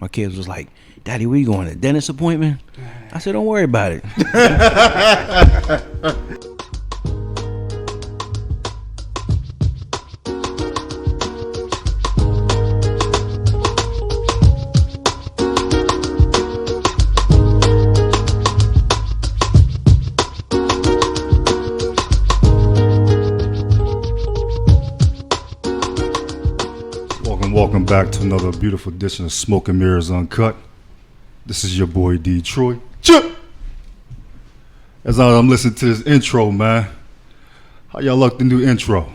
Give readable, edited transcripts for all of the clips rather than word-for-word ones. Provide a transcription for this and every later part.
My kids was like, "Daddy, where you going? A dentist appointment?" I said, "Don't worry about it." Welcome back to another beautiful edition of Smoke and Mirrors Uncut. This is your boy Detroit. As I'm listening to this intro, man, how y'all like the new intro?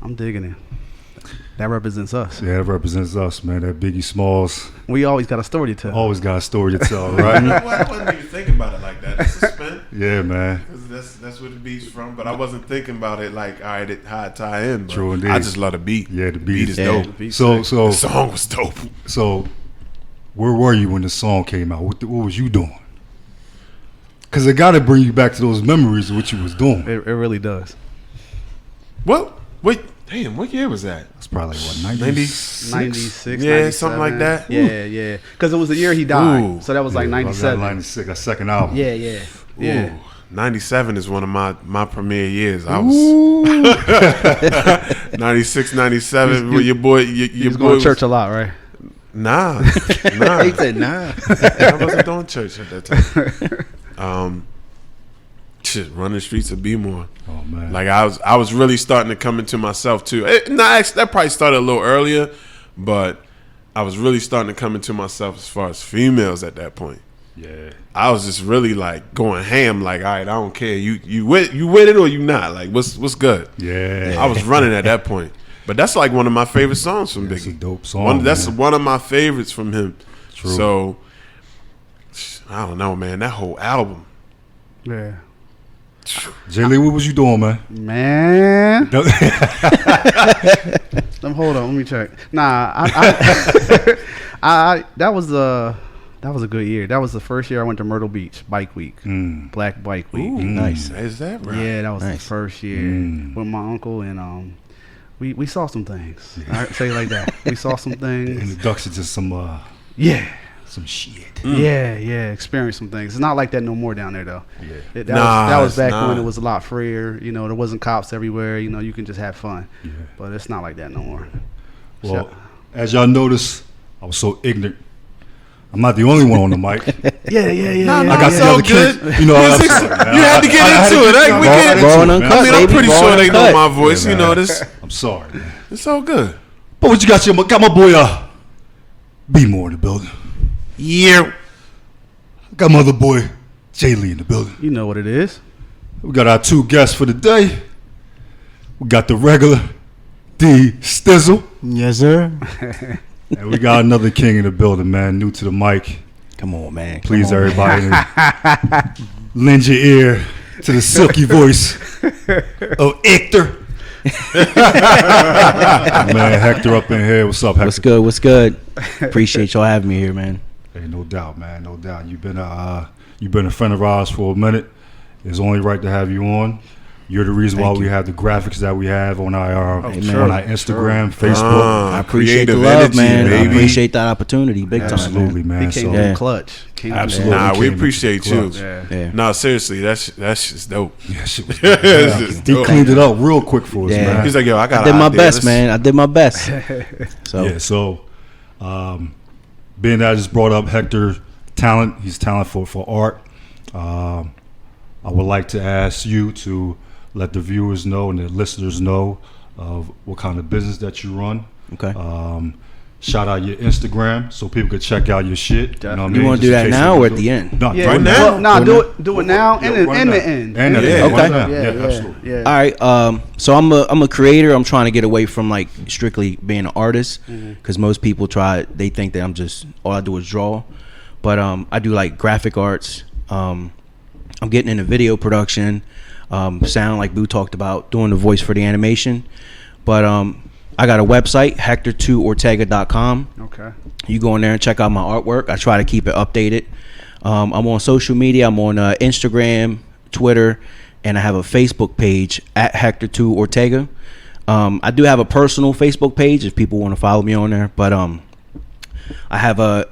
I'm digging it. That represents us. Yeah, that represents us, man. That Biggie Smalls. We always got a story to tell. Always got a story to tell, right? I wasn't even thinking about it like that. It's a spin. Yeah, man. That's where the beat's from. But I wasn't thinking about it like, all right, how it tie in. But True indeed. I just love the beat. Yeah, the beat is dope. The beat So The song was dope. So, where were you when the song came out? What was you doing? Because it got to bring you back to those memories of what you was doing. It really does. What? Wait, damn, what year was that? It's probably like, what, 96? 96, Yeah, 97. something like that. Yeah. Because it was the year he died. Ooh. So that was like 97. 96, that second album. Yeah. Ooh, 97 is one of my premiere years. I was 96, 97. Where your boy, He was going to church a lot, right? Nah. He said, "Nah." I wasn't doing church at that time. Running the streets of Bmore. Oh man! Like I was really starting to come into myself too. Actually, that probably started a little earlier, but I was really starting to come into myself as far as females at that point. Yeah. I was just really like going ham. Like, all right, I don't care. You with it or you not? Like, what's good? Yeah. I was running at that point. But that's like one of my favorite songs from Biggie. It's a dope song. That's one of my favorites from him. True. So I don't know, man. That whole album. Yeah. Jay Lee, what was you doing, man? Man. Hold on, let me check. Nah, that was a good year. That was the first year I went to Myrtle Beach Bike Week, Black Bike Week. Ooh, Nice. Is that right? Yeah, that was Nice. the first year with my uncle, and we saw some things. I say it like that. We saw some things. Introduction to some some shit. Yeah, experienced some things. It's not like that no more down there though. Yeah. That was back not. when it was a lot freer. You know, there wasn't cops everywhere. You know, you can just have fun. Yeah. But it's not like that no more. Well, as y'all noticed, I was so ignorant. I'm not the only one on the mic. Yeah. No, I got it's the all other good. kids. You know, I'm sorry, man. You had to get into it. We get Raw and into it. uncut, I mean, I'm baby. pretty Raw sure and they know uncut. my voice. Yeah, You know man. this. I'm sorry, man. It's all good. But what you got? Got my boy B More in the building. Yeah. Got my other boy Jay Lee in the building. You know what it is. We got our two guests for the day. We got the regular D Stizzle, Yes, sir. and we got another king in the building, man. New to the mic. Come on, man. Please, Come on, everybody, lend your ear to the silky voice of Hector. Man, Hector up in here. What's up, Hector? What's good? Appreciate y'all having me here, man. Hey, no doubt, man. No doubt. You've been a friend of ours for a minute. It's only right to have you on. You're the reason why we have the graphics that we have on our on our Instagram, Facebook. I appreciate the creative love, energy, man. I baby. appreciate that opportunity, big Absolutely, time, man. He came So, through clutch. Absolutely. Nah, we came into appreciate the you. clutch. Yeah. Yeah. No, seriously, that's just dope. Yeah, shit was It's just he dope. cleaned it up real quick for us, Yeah. man. He's like, yo, I got. I did my idea. best, Let's- man. I did my best. So Yeah, so being that I just brought up Hector talent, he's talent for art. I would like to ask you to let the viewers know and the listeners know of what kind of business that you run. okay. Shout out your Instagram so people could check out your shit. You know what I mean? You want to do Just in that case now they or do- at the end? No, Yeah, Right now? Nah, do it now and in the end. And at the Yeah. end. Okay. Right now. Yeah, absolutely. Yeah. All right. So I'm a creator. I'm trying to get away from like strictly being an artist because most people they think that I'm just all I do is draw, but I do like graphic arts. I'm getting into video production, sound like Boo talked about, doing the voice for the animation, but I got a website, Hector2Ortega.com. Okay. You go in there and check out my artwork. I try to keep it updated. I'm on social media. I'm on Instagram, Twitter, and I have a Facebook page at Hector2Ortega. I do have a personal Facebook page if people want to follow me on there. But I have a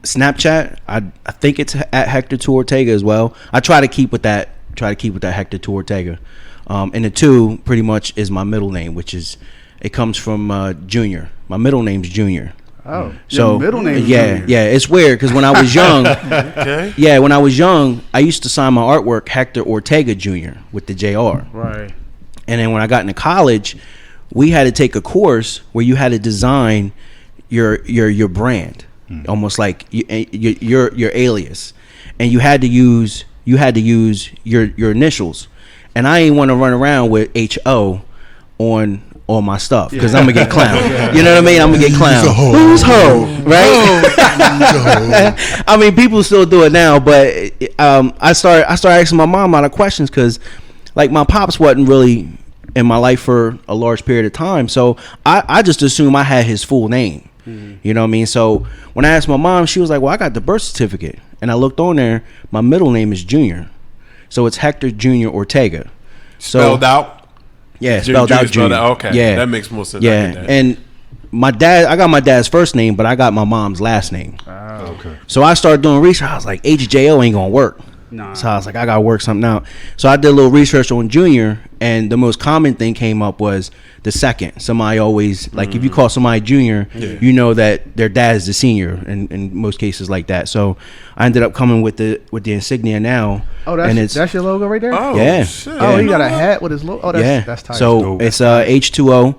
Snapchat, I think it's at Hector to Ortega as well. I try to keep with that. Hector to Ortega. And the 2 pretty much is my middle name, which is it comes from Junior. My middle name's Junior. Oh, so your middle name. Yeah, it's weird because when I was young, Okay. when I was young, I used to sign my artwork Hector Ortega Jr. with the JR. Right. And then when I got into college, we had to take a course where you had to design your brand, almost like your alias, and you had to use your initials. And I ain't want to run around with HO on all my stuff because I'm gonna get clowned. You know what I mean? I'm gonna get clowned. Who's ho? Right? I mean, people still do it now, but I started asking my mom a lot of questions because, like, my pops wasn't really in my life for a large period of time, so I just assumed I had his full name. You know what I mean? So when I asked my mom, she was like, "Well, I got the birth certificate," and I looked on there. My middle name is Junior, so it's Hector Junior Ortega. Spelled out. Yeah, spelled out Junior. Okay, yeah, that makes more sense. Yeah, and I got my dad's first name, but I got my mom's last name. Oh. Okay. So I started doing research. I was like, HJO ain't gonna work. Nah. So I was like, I gotta work something out. So I did a little research on Junior, and the most common thing came up was the second. Somebody always, like, if you call somebody Junior, you know that their dad is the senior, in most cases like that. So I ended up coming with the insignia now. Oh, and that's your logo right there. Oh, Yeah. shit. Oh, Yeah. he got a hat with his logo. Oh, that's tight. So dope. it's H2O,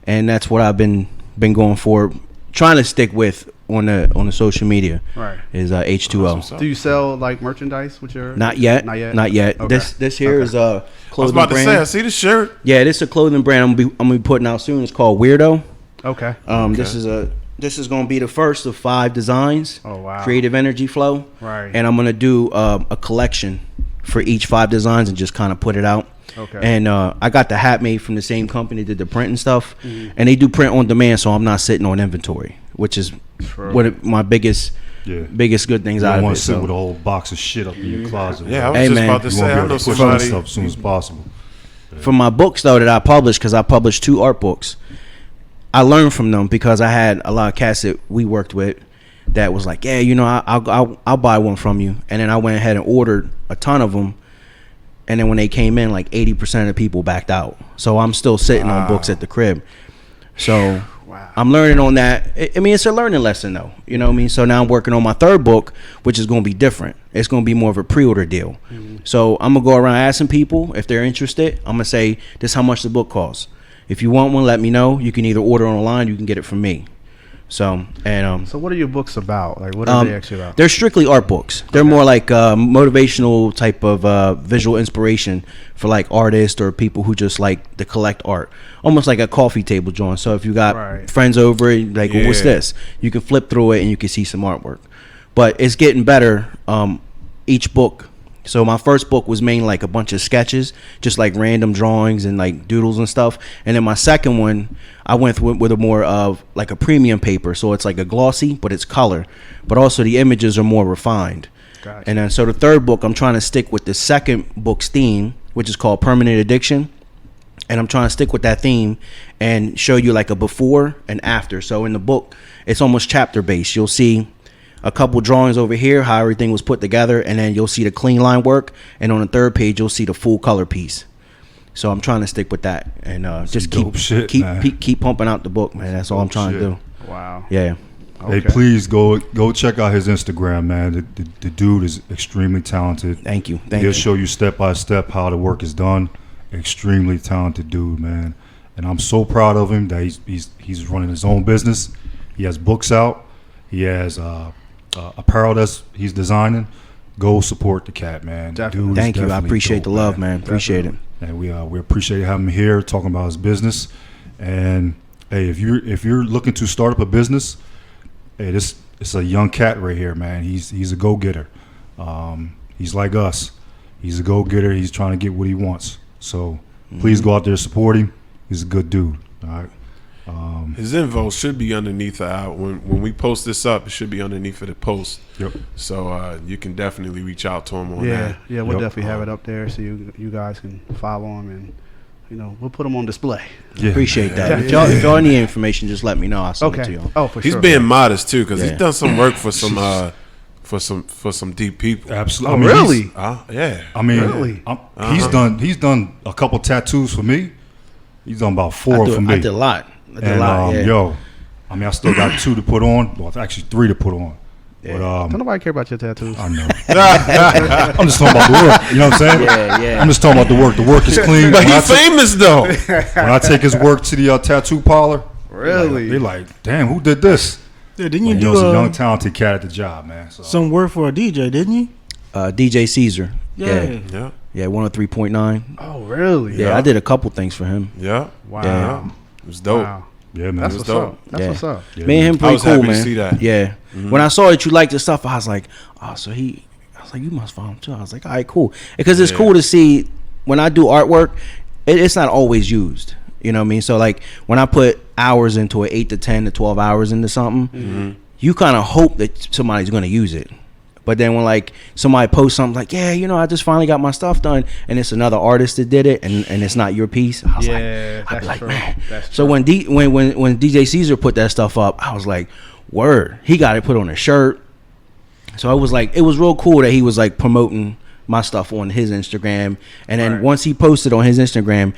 and that's what I've been going for, trying to stick with on the social media. Right. Is H2O. Awesome. Do you sell like merchandise with your? Not yet. Not yet. Okay. This here is a I was clothing about to brand. say, I see the shirt. Yeah, this is a clothing brand I'm gonna be putting out soon. It's called Weirdo. Okay. This is gonna be the first of 5 designs. Oh, wow. Creative energy flow. Right. And I'm gonna do a collection for each 5 designs and just kind of put it out. Okay. And I got the hat made from the same company that did the print and stuff, and they do print on demand, so I'm not sitting on inventory, which is my biggest good things You out don't of want it. to sit So. with a whole box of shit up in your closet. Yeah, I was Hey, just man. about to You say, won't be I able know to push that somebody. stuff as soon as possible. For my books though that I published, because I published 2 art books, I learned from them because I had a lot of cats that we worked with that was like, yeah, you know, I'll buy one from you, and then I went ahead and ordered a ton of them, and then when they came in, like 80% of the people backed out. So I'm still sitting on books at the crib. So I'm learning on that. I mean, it's a learning lesson though. You know what I mean? So now I'm working on my 3rd book, which is going to be different. It's going to be more of a pre-order deal. So I'm going to go around asking people if they're interested. I'm going to say, this is how much the book costs. If you want one, let me know. You can either order online, you can get it from me. So, and So what are your books about? Like, what are they actually about? they're strictly art books. They're more like motivational type of visual inspiration for like artists or people who just like to collect art. Almost like a coffee table joint. So if you got friends over, like, well, what's this? You can flip through it and you can see some artwork. But it's getting better each book. So my first book was mainly like a bunch of sketches, just like random drawings and like doodles and stuff. And then my second one, I went with a more of like a premium paper. So it's like a glossy, but it's color. But also the images are more refined. Gotcha. And then so the 3rd book, I'm trying to stick with the 2nd book's theme, which is called Permanent Addiction. And I'm trying to stick with that theme and show you like a before and after. So in the book, it's almost chapter based. You'll see a couple drawings over here, how everything was put together, and then you'll see the clean line work, and on the 3rd page you'll see the full color piece. So I'm trying to stick with that and just keep pumping out the book, man. That's all I'm trying to do. Wow. Yeah. Hey, please go check out his Instagram, man. The dude is extremely talented. Thank you. He'll show you step by step how the work is done. Extremely talented dude, man. And I'm so proud of him that he's running his own business. He has books out. He has apparel that's he's designing. Go support the cat, man. Definitely. Thank you. I appreciate the love, man. Appreciate it. And we appreciate having him here talking about his business. And hey, if you're looking to start up a business, hey, it's a young cat right here, man. He's a go-getter. He's like us. He's a go-getter. He's trying to get what he wants. So please go out there and support him. He's a good dude. All right. His info should be underneath when we post this up. It should be underneath of the post. Yep. So you can definitely reach out to him on that. Yeah, we'll definitely have it up there so you guys can follow him and we'll put them on display. Yeah. Appreciate that. If y'all need information, just let me know. I'll send it to y'all. Oh, for He's sure. being modest too, because Yeah. he's done some work for some for some deep people. Absolutely. Oh, I mean, really? Yeah. I mean, Really? he's done a couple tattoos for me. He's done about 4 for me. I did a lot. And yo, I mean, I still got 2 to put on. Well, actually 3 to put on. Yeah. But Don't nobody care about your tattoos. I know. I'm just talking about the work. You know what I'm saying? Yeah. I'm just talking about the work. The work is clean. But When I he's famous though. when I take his work to the tattoo parlor, Really? they like, damn, who did this? Yeah, didn't you He do was a young, talented cat at the job, man. So. some work for a DJ, didn't you? DJ Caesar. Yeah. Yeah. 103.9. Oh, really? Yeah, I did a couple things for him. Yeah. Wow. Yeah. It was dope. Wow. Yeah, man. That's was what's dope. up. That's Yeah. what's up. Yeah, Me and him I pretty was cool, happy to man. see that. Yeah. When I saw that you liked his stuff, I was like, oh, so I was like, you must follow him too. I was like, all right, cool. Because it's cool to see when I do artwork, it's not always used. You know what I mean? So like when I put hours into it, 8 to 10 to 12 hours into something, you kind of hope that somebody's going to use it. But then when like somebody posts something like, yeah, I just finally got my stuff done, and it's another artist that did it, and it's not your piece. I was Yeah, I'd be that's like, true. man. That's So true. when DJ Caesar put that stuff up, I was like, word. He got it put on a shirt. So it was real cool that he was like promoting my stuff on his Instagram, and then Right. once he posted on his Instagram,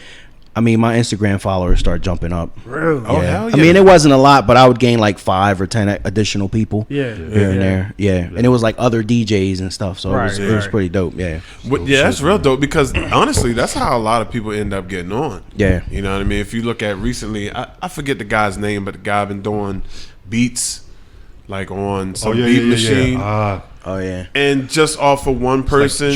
I mean, my Instagram followers start jumping up. Really? Oh, hell yeah. I mean, it wasn't a lot, but I would gain like 5 or 10 additional people. Yeah. Here and there. Yeah. And it was like other DJs and stuff. So Right, it was right. pretty dope. Yeah. That's real dope because honestly, that's how a lot of people end up getting on. Yeah. You know what I mean? If you look at recently, I forget the guy's name, but the guy been doing beats like on some beat machine. Oh, yeah. And just off of one person.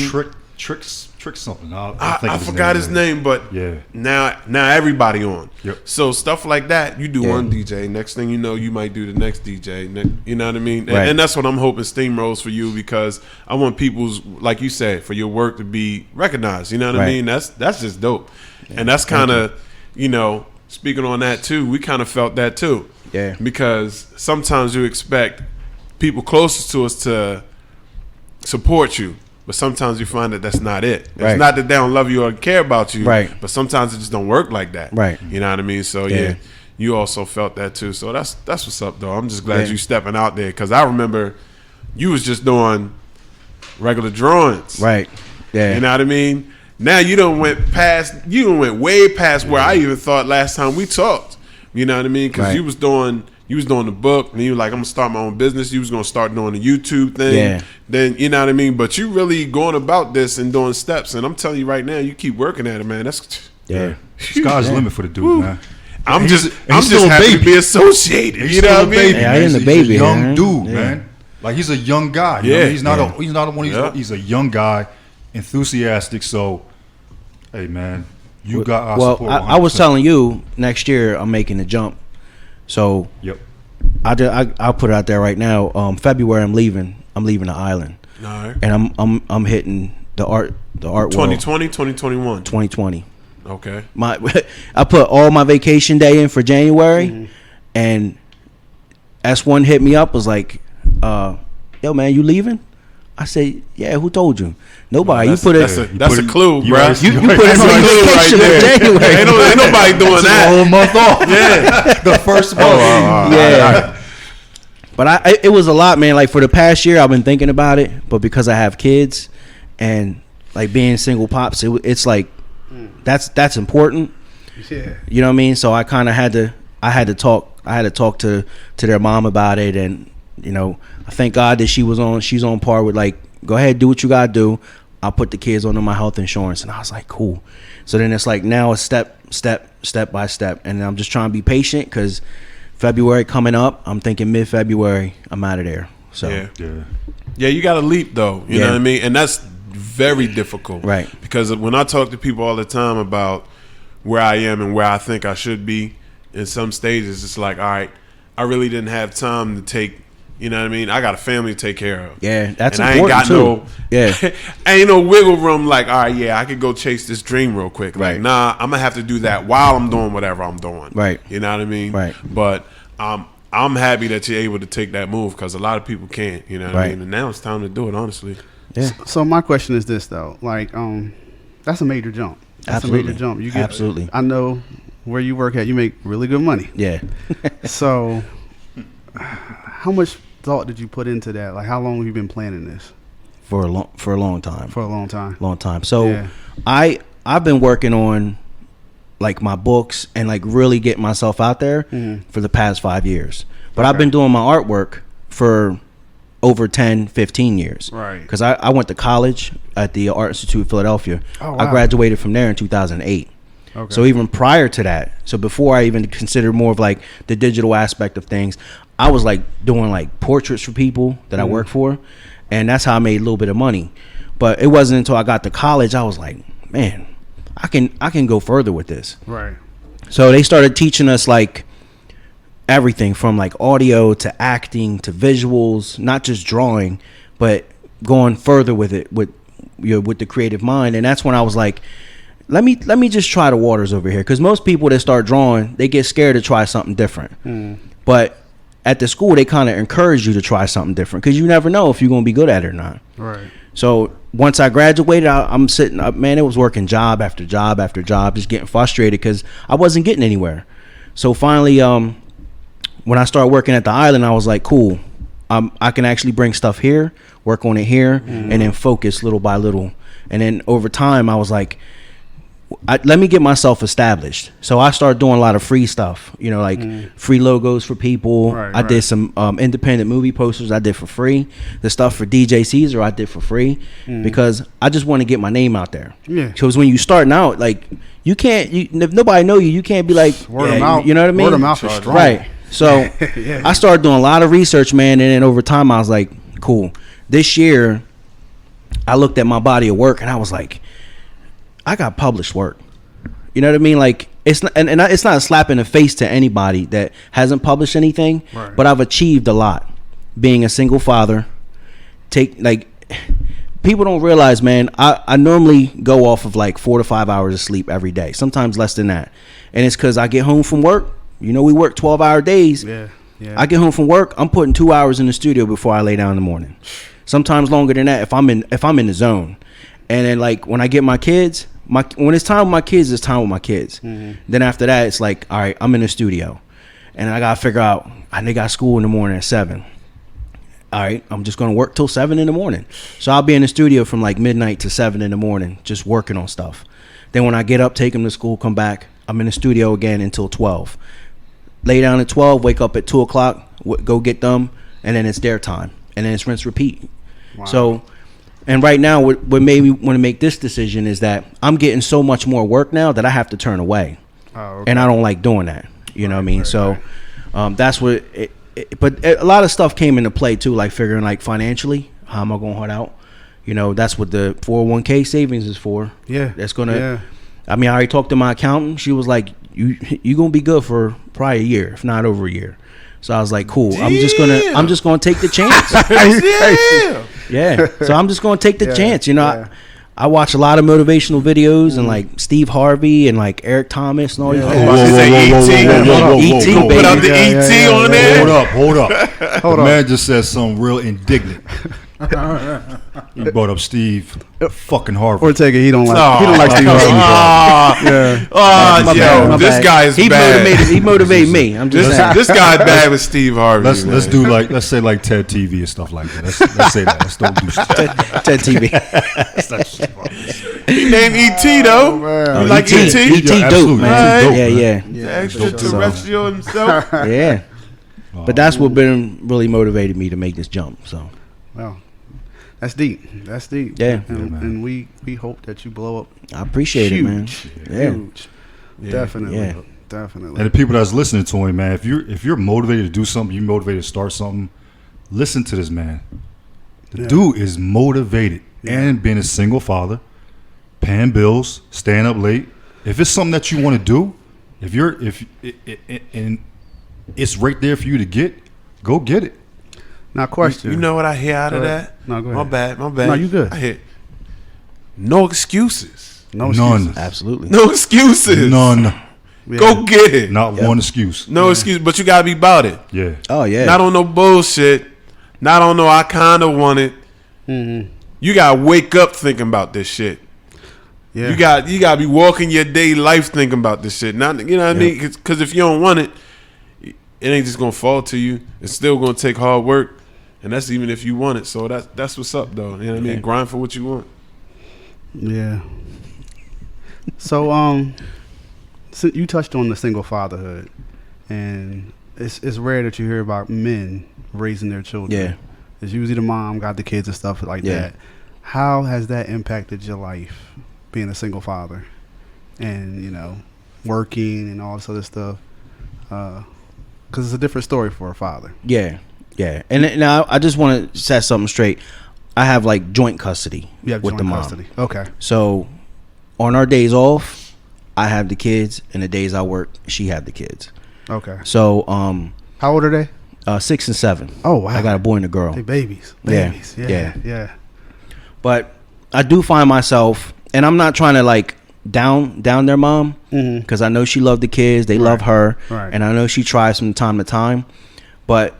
Trick something. I forgot his name, but Yeah. now everybody on. Yep. So stuff like that, you do Yeah. one DJ. Next thing you know, you might do the next DJ. You know what I mean? Right. And that's what I'm hoping steamrolls for you because I want people's, like you said, for your work to be recognized. You know what I Right. mean? That's just dope. And that's kind of, speaking on that too. We kind of felt that too. Yeah. Because sometimes you expect people closest to us to support you. But sometimes you find that that's not it. It's Right. not that they don't love you or care about you. Right. But sometimes it just don't work like that. Right. You know what I mean? So yeah, you also felt that too. So that's what's up, though. I'm just glad Yeah. you stepping out there because I remember you was just doing regular drawings. Right. Yeah. You know what I mean? Now you done went way past where I even thought last time we talked. You know what I mean? Because Right. you was doing the book, and you were like, I'm gonna start my own business. You was gonna start doing the YouTube thing. Yeah. Then you know what I mean. But you really going about this and doing steps. And I'm telling you right now, you keep working at it, man. That's Yeah. Sky's the limit for the dude, man. I'm And just he's still a happy to baby. be associated. He's You know still what I a mean? baby, Yeah, I man. am the He's baby, a young man. dude, Yeah. man. Like he's a young guy. You know Yeah, what I mean? He's not yeah. he's not one. Yeah. He's a young guy, enthusiastic. So, hey, man, you got our Well, support. I was 100%. telling you next year I'm making the jump. So Yep. I'll put it out there right now. February I'm leaving the island. All right. And I'm hitting the art world 2020, 2021. 2020. Okay. I put all my vacation day in for January, and S1 hit me up, was like, yo man, you leaving? I said, yeah, who told you? Nobody. That's you put it. that's a clue, you bro. already- You put it That's on a your clue right vacation there. in January. Ain't nobody doing Took a that. whole month off. Yeah, the first month. Yeah. But it was a lot, man. Like for the past year, I've been thinking about it, but because I have kids and like being single pops, it's like that's important. Yeah. You know what I mean? So I kind of had to talk to their mom about it, and I thank God that she's on par with like, go ahead, do what you gotta do. I'll put the kids on my health insurance, and I was like, cool. So then it's like now a step by step, and I'm just trying to be patient because February coming up. I'm thinking mid-February I'm out of there. So Yeah, you got to leap though. You know what I mean? And that's very difficult. Right. Because when I talk to people all the time about where I am and where I think I should be in some stages, it's like, all right, I really didn't have time to take, you know what I mean? I got a family to take care of. Yeah, that's and important I ain't got too. Yeah. ain't no wiggle room like, all right, yeah, I could go chase this dream real quick. Like, Right. nah, I'm going to have to do that while I'm doing whatever I'm doing. Right. You know what I mean? Right. But I'm happy that you're able to take that move because a lot of people can't, you know what I Right. mean? And now it's time to do it, honestly. Yeah. So my question is this though, like, that's a major jump. That's a major jump. You get absolutely. I know where you work at. You make really good money. Yeah. So, how much thought did you put into that? Like, how long have you been planning this? For a long time. For a long time. Long time. So Yeah. I've been working on like my books and like really getting myself out there for the past 5 years. But I've been doing my artwork for over 10, 15 years. Right. Because I went to college at the Art Institute of Philadelphia. Oh, wow. I graduated from there in 2008. Okay. So even prior to that, so before I even considered more of like the digital aspect of things, I was like doing like portraits for people that I work for, and that's how I made a little bit of money. But it wasn't until I got to college I was like, man, I can go further with this. Right. So they started teaching us like everything from like audio to acting to visuals, not just drawing, but going further with it with the creative mind. And that's when I was like, let me just try the waters over here, because most people that start drawing, they get scared to try something different. But at the school, they kind of encourage you to try something different, because you never know if you're going to be good at it or not. Right. So once I graduated, I'm sitting up, man, it was working job after job after job, just getting frustrated because I wasn't getting anywhere. So finally, when I started working at the island, I was like, cool, I can actually bring stuff here, work on it here, and then focus little by little. And then over time, I was like, let me get myself established. So I started doing a lot of free stuff, like free logos for people. I did some independent movie posters I did for free. The stuff for DJ Caesar I did for free because I just want to get my name out there. Yeah. Because when you starting out, like you can't, if nobody know you can't be like, Word of mouth. you know what I mean? Word of mouth is strong. Right. So Yeah. I started doing a lot of research, man, and then over time I was like, cool. This year I looked at my body of work and I was like, I got published work. You know what I mean? Like it's not, and it's not a slap in the face to anybody that hasn't published anything. Right. But I've achieved a lot. Being a single father, people don't realize, man. I normally go off of like 4 to 5 hours of sleep every day. Sometimes less than that, and it's because I get home from work. We work 12-hour days. Yeah. I get home from work. I'm putting 2 hours in the studio before I lay down in the morning. Sometimes longer than that if I'm in the zone. And then like when I get my kids, when it's time with my kids, it's time with my kids. Then after that, it's like, all right, I'm in the studio, and I gotta figure out. They got school in the morning at 7. All right, I'm just gonna work till 7 in the morning. So I'll be in the studio from like midnight to 7 in the morning, just working on stuff. Then when I get up, take them to school, come back, I'm in the studio again until 12. Lay down at 12, wake up at 2 o'clock, go get them, and then it's their time, and then it's rinse repeat. Wow. So. And right now, what made me want to make this decision is that I'm getting so much more work now that I have to turn away. Oh, okay. And I don't like doing that. You know what I mean? So that's what but a lot of stuff came into play too, like figuring like financially, how am I going to hold out? That's what the 401k savings is for. Yeah. That's going to, Yeah. I mean, I already talked to my accountant. She was like, you going to be good for probably a year, if not over a year. So I was like, cool. I'm just going to take the chance. Yeah. Yeah, so I'm just gonna take the chance. yeah. I watch a lot of motivational videos and like Steve Harvey and like Eric Thomas and all these. E.T. Put out the E.T. on there. Hold up. The man just said something real indignant. He brought up Steve fucking Harvey. Ortega, he don't like Steve Harvey. Yo, this guy is bad. He motivated me. I'm just saying. This guy bad with Steve Harvey. Let's say like TED TV and stuff like that. Let's say that. Let's don't do stuff. TED TV. He named E.T. though. You like E.T.? E.T. dope, man. Yeah. Extraterrestrial himself. Yeah. But that's what been really motivated me to make this jump. So. Well, that's deep. Yeah. And we hope that you blow up. I appreciate it, man. Yeah. Huge. Definitely. And Definitely. the people that's listening to him, man, if you're motivated to do something, you're motivated to start something, listen to this man. The dude is motivated and being a single father, paying bills, staying up late. If it's something that you want to do, and it's right there for you to get, go get it. Now, question. You know what I hear out of that? No, go ahead. My bad. No, you good. I hear no excuses. No None. excuses. Absolutely. No excuses. None. Yeah. Go get it. Not one excuse. No excuse, but you gotta be about it. Yeah. Oh yeah. Not on no bullshit. Not on no I kinda want it. Mm-hmm. You gotta wake up thinking about this shit. Yeah. You got to be walking your day life thinking about this shit. Not, you know what I mean? Because if you don't want it, it ain't just gonna fall to you. It's still gonna take hard work, and that's even if you want it. So that's what's up, though. You know what I mean? Grind for what you want. Yeah. So so you touched on the single fatherhood, and it's rare that you hear about men raising their children. Yeah. It's usually the mom got the kids and stuff like that. How has that impacted your life, being a single father, and working and all this other stuff? Because it's a different story for a father. Yeah. And now I just want to set something straight. I have like joint custody with the mom. Custody. Okay. So on our days off, I have the kids, and the days I work, she have the kids. Okay. So how old are they? 6 and 7. Oh wow. I got a boy and a girl. They babies. Yeah. But I do find myself, and I'm not trying to like down their mom, because I know she loved the kids, they love her, and I know she tries from time to time, but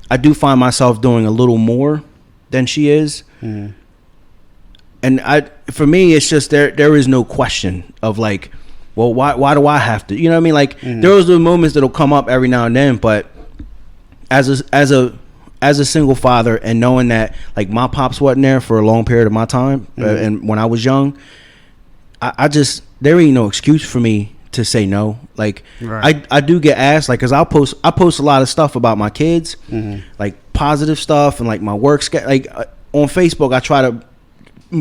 I do find myself doing a little more than she is. And for me, it's just there is no question of like, well, why do I have to? You know what I mean? Like there's the moments that'll come up every now and then, but as a single father, and knowing that like my pops wasn't there for a long period of my time, and when I was young, I just, there ain't no excuse for me to say no. Like I do get asked, like, cause I post a lot of stuff about my kids, like positive stuff, and like my work like on Facebook I try to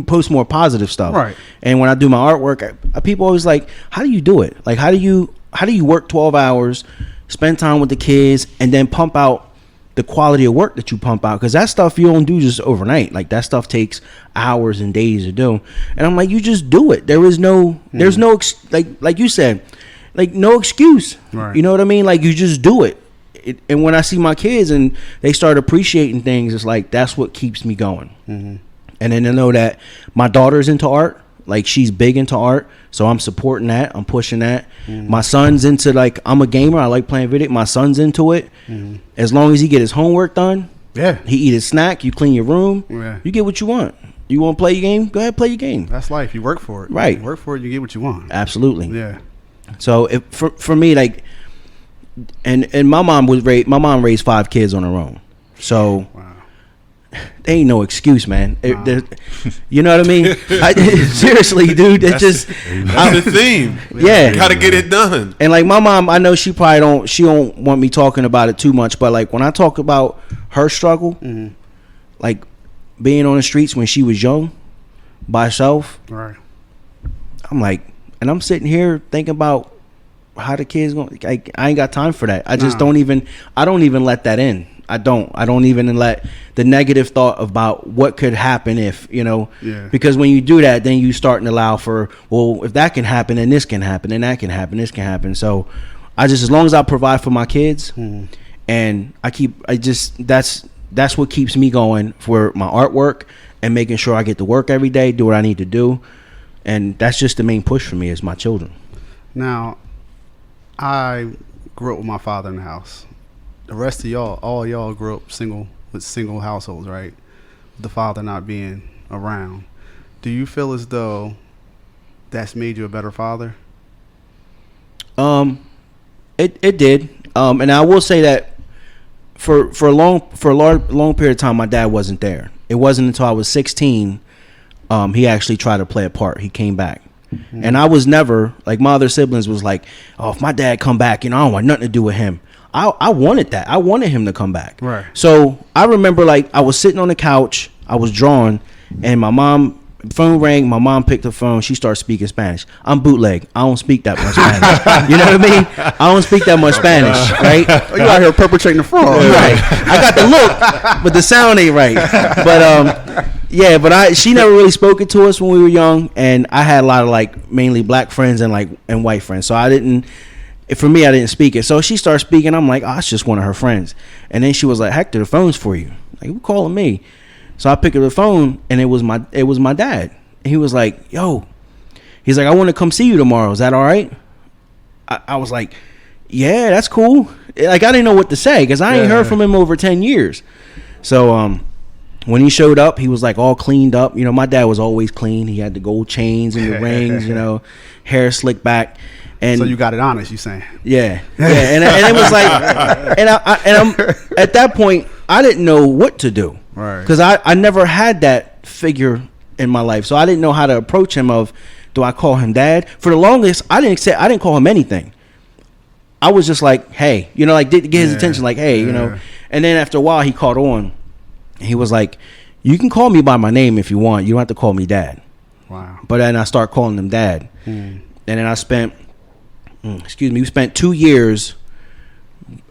post more positive stuff. Right. And when I do my artwork, people always like, how do you do it? Like how do you work 12 hours, spend time with the kids, and then pump out the quality of work that you pump out? Because that stuff you don't do just overnight. Like that stuff takes hours and days to do. And I'm like, you just do it. There's no like you said, like no excuse. Right. You know what I mean? Like you just do it. And when I see my kids and they start appreciating things, it's like that's what keeps me going. And then to know that my daughter's into art, like she's big into art, so I'm supporting that, I'm pushing that. My son's into, like, I'm a gamer, I like playing video, my son's into it. As long as he get his homework done, he eat his snack, you clean your room, you get what you want. You want to play your game, go ahead, play your game. That's life. You work for it. Right. You work for it, you get what you want. Absolutely. Yeah. So if for me, like, and my mom raised 5 kids on her own, so there ain't no excuse, man. You know what I mean? Seriously, dude. That's the theme. Yeah, gotta get it done. And like my mom, I know she probably don't want me talking about it too much, but like when I talk about her struggle, like being on the streets when she was young, by herself, right? I'm like, and I'm sitting here thinking about how the kids going. Like, I ain't got time for that. I just don't even let that in. I don't even let the negative thought about what could happen if, because when you do that, then you start to allow for, well, if that can happen, then this can happen, and that can happen, this can happen. So I just, as long as I provide for my kids, and that's what keeps me going for my artwork and making sure I get to work every day, do what I need to do. And that's just the main push for me is my children. Now, I grew up with my father in the house. The rest of y'all, all y'all grew up with single households, right? The father not being around. Do you feel as though that's made you a better father? It did. And I will say that for a long period of time, my dad wasn't there. It wasn't until I was 16, he actually tried to play a part. He came back. And I was never, like my other siblings was like, oh, if my dad come back, I don't want nothing to do with him. I wanted that. I wanted him to come back. Right. So I remember, like, I was sitting on the couch, I was drawing, and my mom, phone rang, my mom picked the phone, she started speaking Spanish. I'm bootleg. I don't speak that much Spanish. You know what I mean? I don't speak that much Spanish, right? Oh, you out here perpetrating the fraud. Right. I got the look, but the sound ain't right. But she never really spoke it to us when we were young, and I had a lot of, like, mainly black friends and white friends. So I didn't speak it. So she started speaking. I'm like, oh, it's just one of her friends. And then she was like, Hector, the phone's for you. Like, who calling me? So I picked up the phone, and it was my dad. And he was like, yo, he's like, I want to come see you tomorrow. Is that all right? I was like, yeah, that's cool. Like, I didn't know what to say because I ain't heard from him over 10 years. So when he showed up, he was like all cleaned up. You know, my dad was always clean. He had the gold chains and the rings, you know, hair slicked back. And so you got it honest, you saying? Yeah. And it was like, and I'm at that point, I didn't know what to do. Right. Because I never had that figure in my life. So I didn't know how to approach him of, do I call him dad? For the longest, I didn't call him anything. I was just like, hey, you know, like get his attention, like, hey, you know. And then after a while, he caught on. He was like, you can call me by my name if you want. You don't have to call me dad. Wow. But then I start calling him dad. And then I spent, we spent 2 years.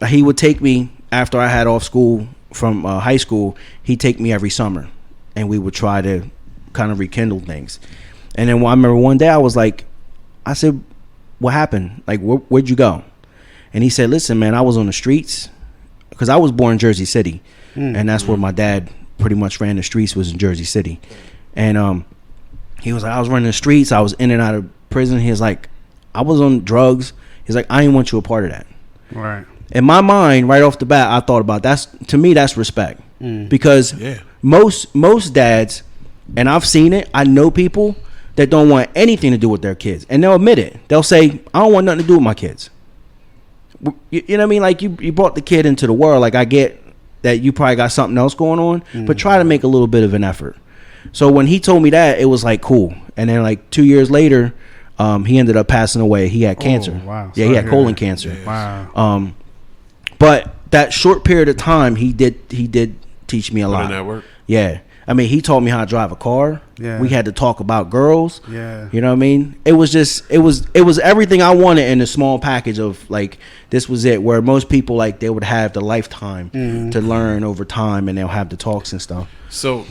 He would take me after I had off school from high school. He'd take me every summer. And we would try to kind of rekindle things. And then I remember one day I said, what happened? Like, where'd you go? And he said, listen, man, I was on the streets. Because I was born in Jersey City. And that's where my dad pretty much ran the streets, was in Jersey City. And he was like, I was running the streets. I was in and out of prison. He was like, I was on drugs. He's like, I didn't want you a part of that. Right. In my mind, right off the bat, I thought about to me, that's respect. Because most dads, and I've seen it, I know people that don't want anything to do with their kids. And they'll admit it. They'll say, I don't want nothing to do with my kids. You know what I mean? Like, you brought the kid into the world. Like, I get that you probably got something else going on, but try to make a little bit of an effort. So when he told me that, it was like, cool. And then like 2 years later, he ended up passing away. He had cancer. Wow. Yeah, he had colon cancer. Wow. But that short period of time, he did teach me a lot. That work? Yeah. I mean, he taught me how to drive a car. Yeah. We had to talk about girls. Yeah. You know what I mean? It was everything I wanted in a small package of, like, this was it, where most people, like, they would have the lifetime to learn over time, and they'll have the talks and stuff. So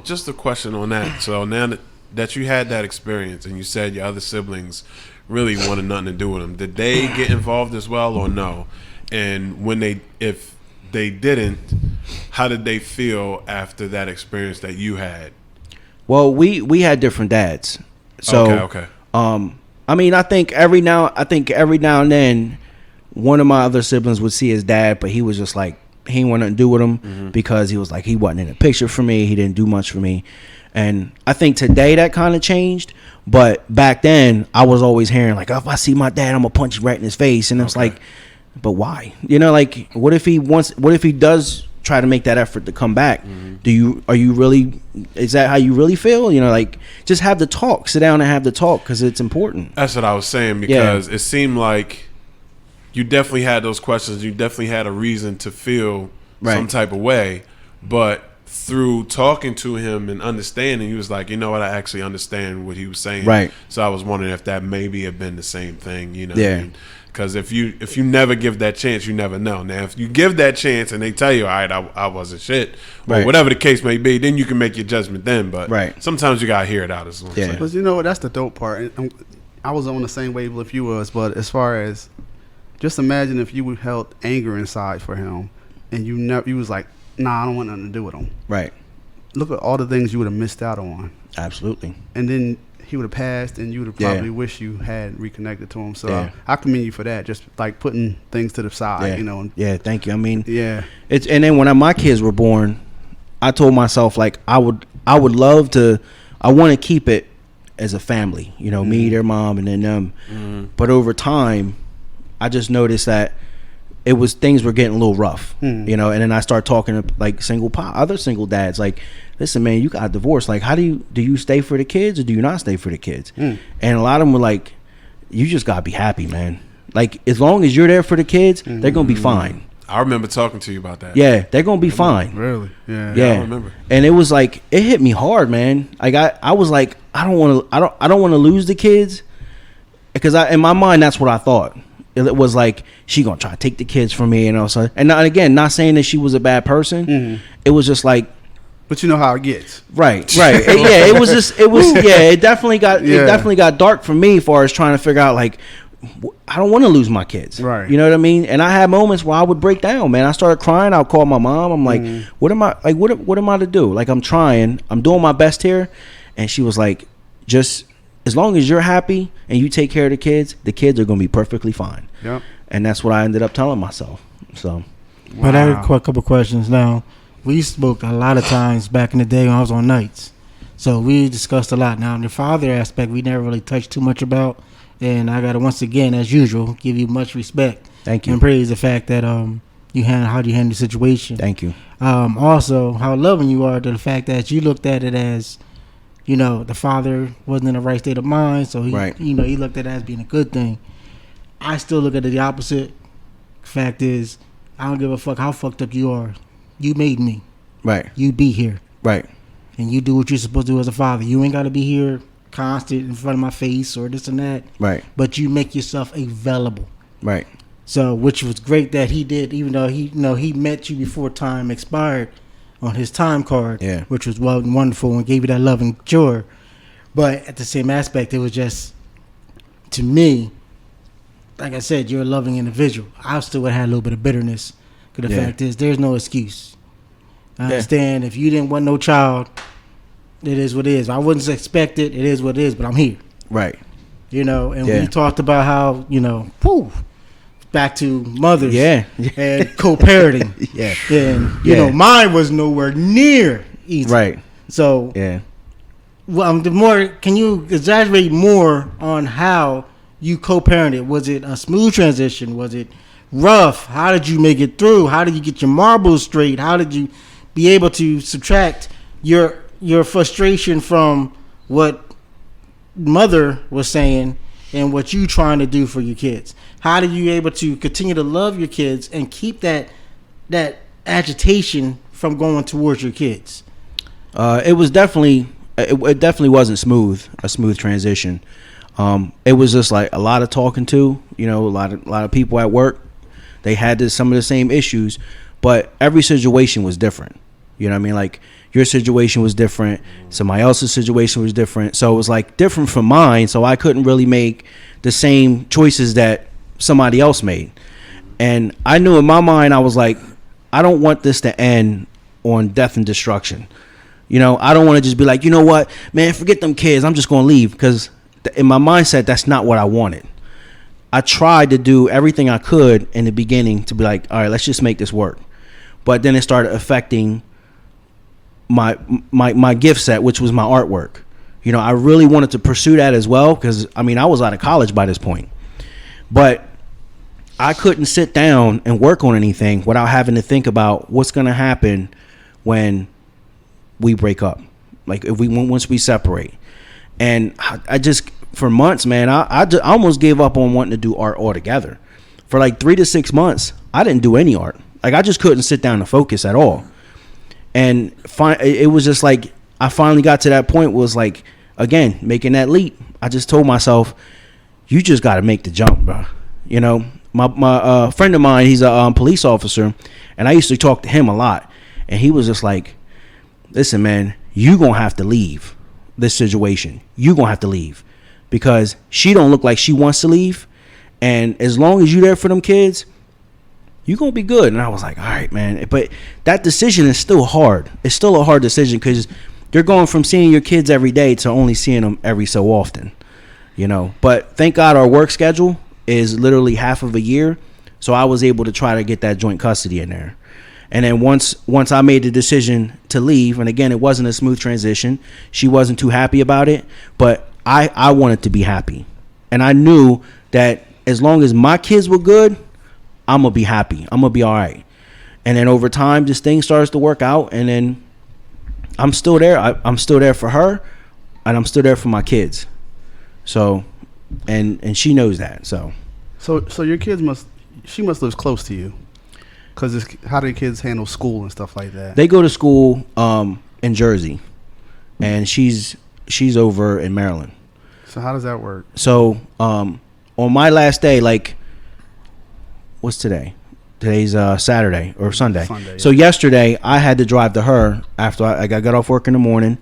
just a question on that. So now that you had that experience and you said your other siblings really wanted nothing to do with them, did they get involved as well or no? And if they didn't, how did they feel after that experience that you had? Well, we had different dads. So okay. I mean, I think every now and then one of my other siblings would see his dad, but he was just like, he didn't want nothing to do with him because he was like, he wasn't in the picture for me. He didn't do much for me. And I think today that kind of changed. But back then I was always hearing like, oh, if I see my dad, I'm gonna punch him right in his face. And it's like, but why? You know, like, what if he does try to make that effort to come back? Is that how you really feel? You know, like, just have the talk, sit down and have the talk, because it's important. That's what I was saying, because it seemed like you definitely had those questions. You definitely had a reason to feel some type of way, but through talking to him and understanding, he was like, you know what, I actually understand what he was saying. Right. So I was wondering if that maybe had been the same thing, you know. Yeah. What I mean? Because if you never give that chance, you never know. Now, if you give that chance and they tell you, all right, I wasn't shit, or whatever the case may be, then you can make your judgment then. But sometimes you got to hear it out. Because you know what, that's the dope part. I was on the same wavelength you was, but as far as, just imagine if you held anger inside for him and you was like, nah, I don't want nothing to do with him. Right. Look at all the things you would have missed out on. Absolutely. And then he would have passed, and you would have probably wished you had reconnected to him. So I commend you for that, just like putting things to the side, you know. Thank you. I mean, it's, and then when my kids were born, I told myself, like, I would love to, I want to keep it as a family, you know, me, their mom, and then them. But over time, I just noticed that things were getting a little rough, you know. And then I start talking to like other single dads, like, listen, man, you got divorced. Like, how do you stay for the kids or do you not stay for the kids? And a lot of them were like, you just gotta be happy, man. Like, as long as you're there for the kids, they're gonna be fine. I remember talking to you about that. Yeah, they're gonna be fine. Really? Yeah. I remember. And it was like, it hit me hard, man. Like, I was like, I don't want to lose the kids, because in my mind, that's what I thought. It was like, she gonna try to take the kids from me, and also, and again, not saying that she was a bad person. It was just like, but you know how it gets. Right. It definitely got dark for me, as far as trying to figure out, like, I don't want to lose my kids. Right. You know what I mean? And I had moments where I would break down, man. I started crying. I'll call my mom. I'm like, what am I to do? Like, I'm trying. I'm doing my best here. And she was like, just as long as you're happy and you take care of the kids are going to be perfectly fine. Yep. And that's what I ended up telling myself. So. But I have a couple questions now. we spoke a lot of times back in the day when I was on nights. So we discussed a lot. Now, the father aspect, we never really touched too much about. And I got to, once again, as usual, give you much respect. Thank you. And praise the fact that how you handle the situation. Thank you. Also, how loving you are to the fact that you looked at it as, the father wasn't in the right state of mind. So, he looked at it as being a good thing. I still look at it the opposite. Fact is, I don't give a fuck how fucked up you are. You made me. Right. You be here. Right. And you do what you're supposed to do as a father. You ain't got to be here constant in front of my face or this and that. Right. But you make yourself available. Right. So, which was great that he did, even though he met you before time expired on his time card. Yeah. Which was wonderful and gave you that love and joy. But at the same aspect, it was just, to me, like I said, you're a loving individual. I still would have had a little bit of bitterness. Because the fact is, there's no excuse. I understand if you didn't want no child, it is what it is. I wouldn't expect it. It is what it is, but I'm here. Right. And we talked about how, back to mothers. And co-parenting. And, mine was nowhere near easy. Right. So, can you exaggerate more on how you co-parented? Was it a smooth transition? Was it rough? How did you make it through? How did you get your marbles straight? How did you be able to subtract your frustration from what mother was saying and what you trying to do for your kids? How did you able to continue to love your kids and keep that agitation from going towards your kids? It was definitely it definitely wasn't a smooth transition. It was just like a lot of talking to, a lot of people at work. They had some of the same issues, but every situation was different. You know what I mean? Like, your situation was different. Somebody else's situation was different. So it was like different from mine. So I couldn't really make the same choices that somebody else made. And I knew in my mind, I was like, I don't want this to end on death and destruction. I don't want to just be like, you know what, man, forget them kids. I'm just going to leave. Because in my mindset, that's not what I wanted. I tried to do everything I could in the beginning to be like, all right, let's just make this work. But then it started affecting my gift set, which was my artwork. I really wanted to pursue that as well because, I was out of college by this point. But I couldn't sit down and work on anything without having to think about what's going to happen when we break up, like once we separate. And I just, for months, man, I almost gave up on wanting to do art altogether. For like 3 to 6 months, I didn't do any art. Like, I just couldn't sit down and focus at all. And it was just like, I finally got to that point, was like, again, making that leap. I just told myself, you just got to make the jump, bro. My friend of mine, he's a police officer, and I used to talk to him a lot. And he was just like, listen, man, you going to have to leave this situation. You going to have to leave because she don't look like she wants to leave. And as long as you there for them kids, you're going to be good. And I was like, all right, man. But that decision is still hard. It's still a hard decision because you're going from seeing your kids every day to only seeing them every so often, But thank God our work schedule is literally half of a year. So I was able to try to get that joint custody in there. And then once I made the decision to leave, and again, it wasn't a smooth transition. She wasn't too happy about it, but I wanted to be happy. And I knew that as long as my kids were good, I'm going to be happy. I'm going to be all right. And then over time, this thing starts to work out, and then I'm still there. I'm still there for her, and I'm still there for my kids. So, and she knows that. So your kids she must live close to you. Because how do kids handle school and stuff like that? They go to school in Jersey, and she's over in Maryland. So how does that work? So on my last day, like, what's today? Today's Saturday or Sunday. Yeah. So yesterday, I had to drive to her after I got off work in the morning.